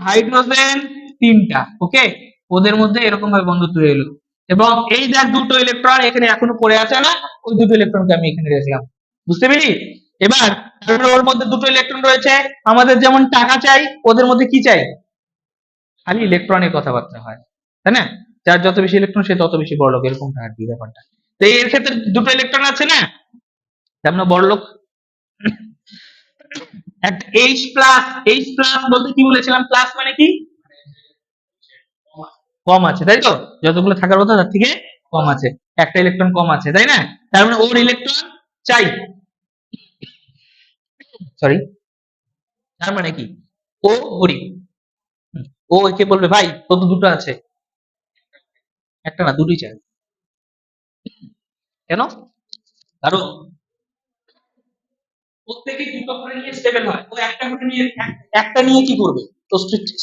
হাইড্রোজেন তিনটা, ওকে, ওদের মধ্যে এরকম ভাবে বন্ধুত্ব হয়ে এলো, এবং এই দেখ দুটো ইলেকট্রন এখানে এখনো পড়ে আছে না, ওই দুটো ইলেকট্রনকে আমি এখানে রেখেছিলাম, বুঝতে পেলি? এবার তারপরে ওর মধ্যে দুটো ইলেকট্রন রয়েছে, আমাদের যেমন টাকা চাই, ওদের মধ্যে কি চাই, খালি ইলেকট্রনের কথাবার্তা হয়, তাই না? যার যত বেশি ইলেকট্রন সে তত বেশি বড়লোক, এরকমটা আর কি ব্যাপারটা। তো এর ক্ষেত্রে দুটো ইলেকট্রন আছে না, তেমন বড়লোক। একটা এইচ প্লাস, এইচ প্লাস বলতে কি বলেছিলাম, প্লাস মানে কি, কম আছে, তাই তো? যতগুলো থাকার কথা তার থেকে কম আছে, একটা ইলেকট্রন কম আছে, তাই না? তার মানে ওর ইলেকট্রন চাই, সরি, তার মানে কি, ও গরিব। ও একে বলবে ভাই তোর তো দুটো আছে, একটা না দুটোই চাই, কেন? কারণ প্রত্যেকে দুটো করে নিয়ে স্টেবল হয়, ও একটা করে নিয়ে একটা নিয়ে কি করবে, তো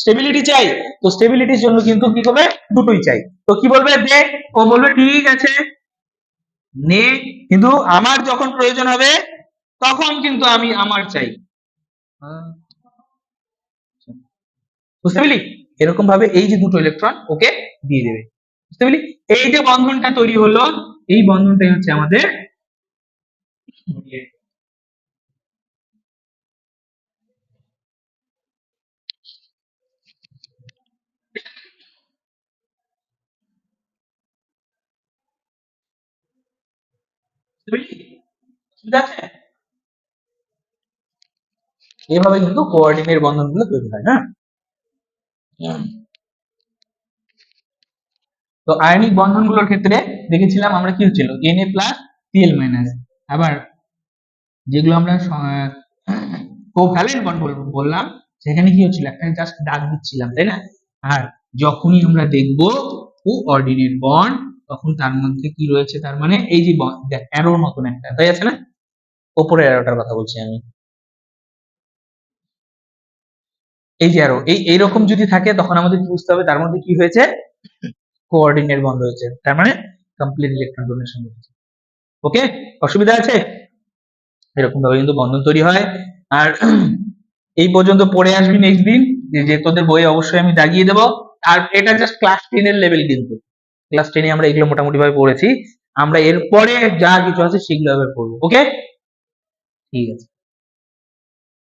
স্টেবিলিটি চাই, তো স্টেবিলিটির জন্য কিন্তু কি করবে, দুটোই চাই। তো কি বলবে, দে, ও বলবে ঠিক আছে নে, কিন্তু আমার যখন প্রয়োজন হবে তখন কিন্তু আমি আমার চাই। বুঝতে পেলি? এরকম ভাবে এই যে দুটো ইলেকট্রন ওকে দিয়ে দেবে, বুঝতে পেলি? এই যে বন্ধনটা তৈরি হলো, এই বন্ধনটাই হচ্ছে আমাদের, বুঝতে পেলি? বুঝতে আছে? এইভাবে কিন্তু কোঅর্ডিনেট বন্ধনগুলো তৈরি হয়, হ্যাঁ? তো আয়নিক বন্ধনগুলোর ক্ষেত্রে দেখেছিলাম আমরা কি হচ্ছিল, Na প্লাস Cl মাইনাস। আবার যেগুলো আমরা কোভ্যালেন্ট বন্ড বললাম সেখানে কি হচ্ছিল, একটা জাস্ট দাগ দিচ্ছিলাম, তাই না? আর যখনই আমরা দেখবো কোঅর্ডিনেট বন্ড, তখন তার মধ্যে কি রয়েছে, তার মানে এই যে অ্যারোর মতন একটা, তাই আছে না? ওপরের অ্যারোটার কথা বলছি আমি, এই যে অ্যারো, এইরকম যদি থাকে তখন আমাদের বুঝতে হবে তার মধ্যে কি হয়েছে, কোঅর্ডিনেট বন্ড হয়েছে, তার মানে কমপ্লিট ইলেকট্রন ডোনেশন হয়েছে। ওকে, অসুবিধা আছে? এরকম ভাবে কিন্তু বন্ধন তৈরি হয়। আর এই পর্যন্ত পড়ে আসবি নেক্সট দিন, যে তোদের বই অবশ্যই আমি দাগিয়ে দেবো। আর এটা জাস্ট ক্লাস 10 এর লেভেল, কিন্তু ক্লাস 10 এ আমরা এগুলো মোটামুটি ভাবে পড়েছি, আমরা এরপরে যা কিছু আছে সেগুলো এবার পড়বো। ওকে, ঠিক আছে।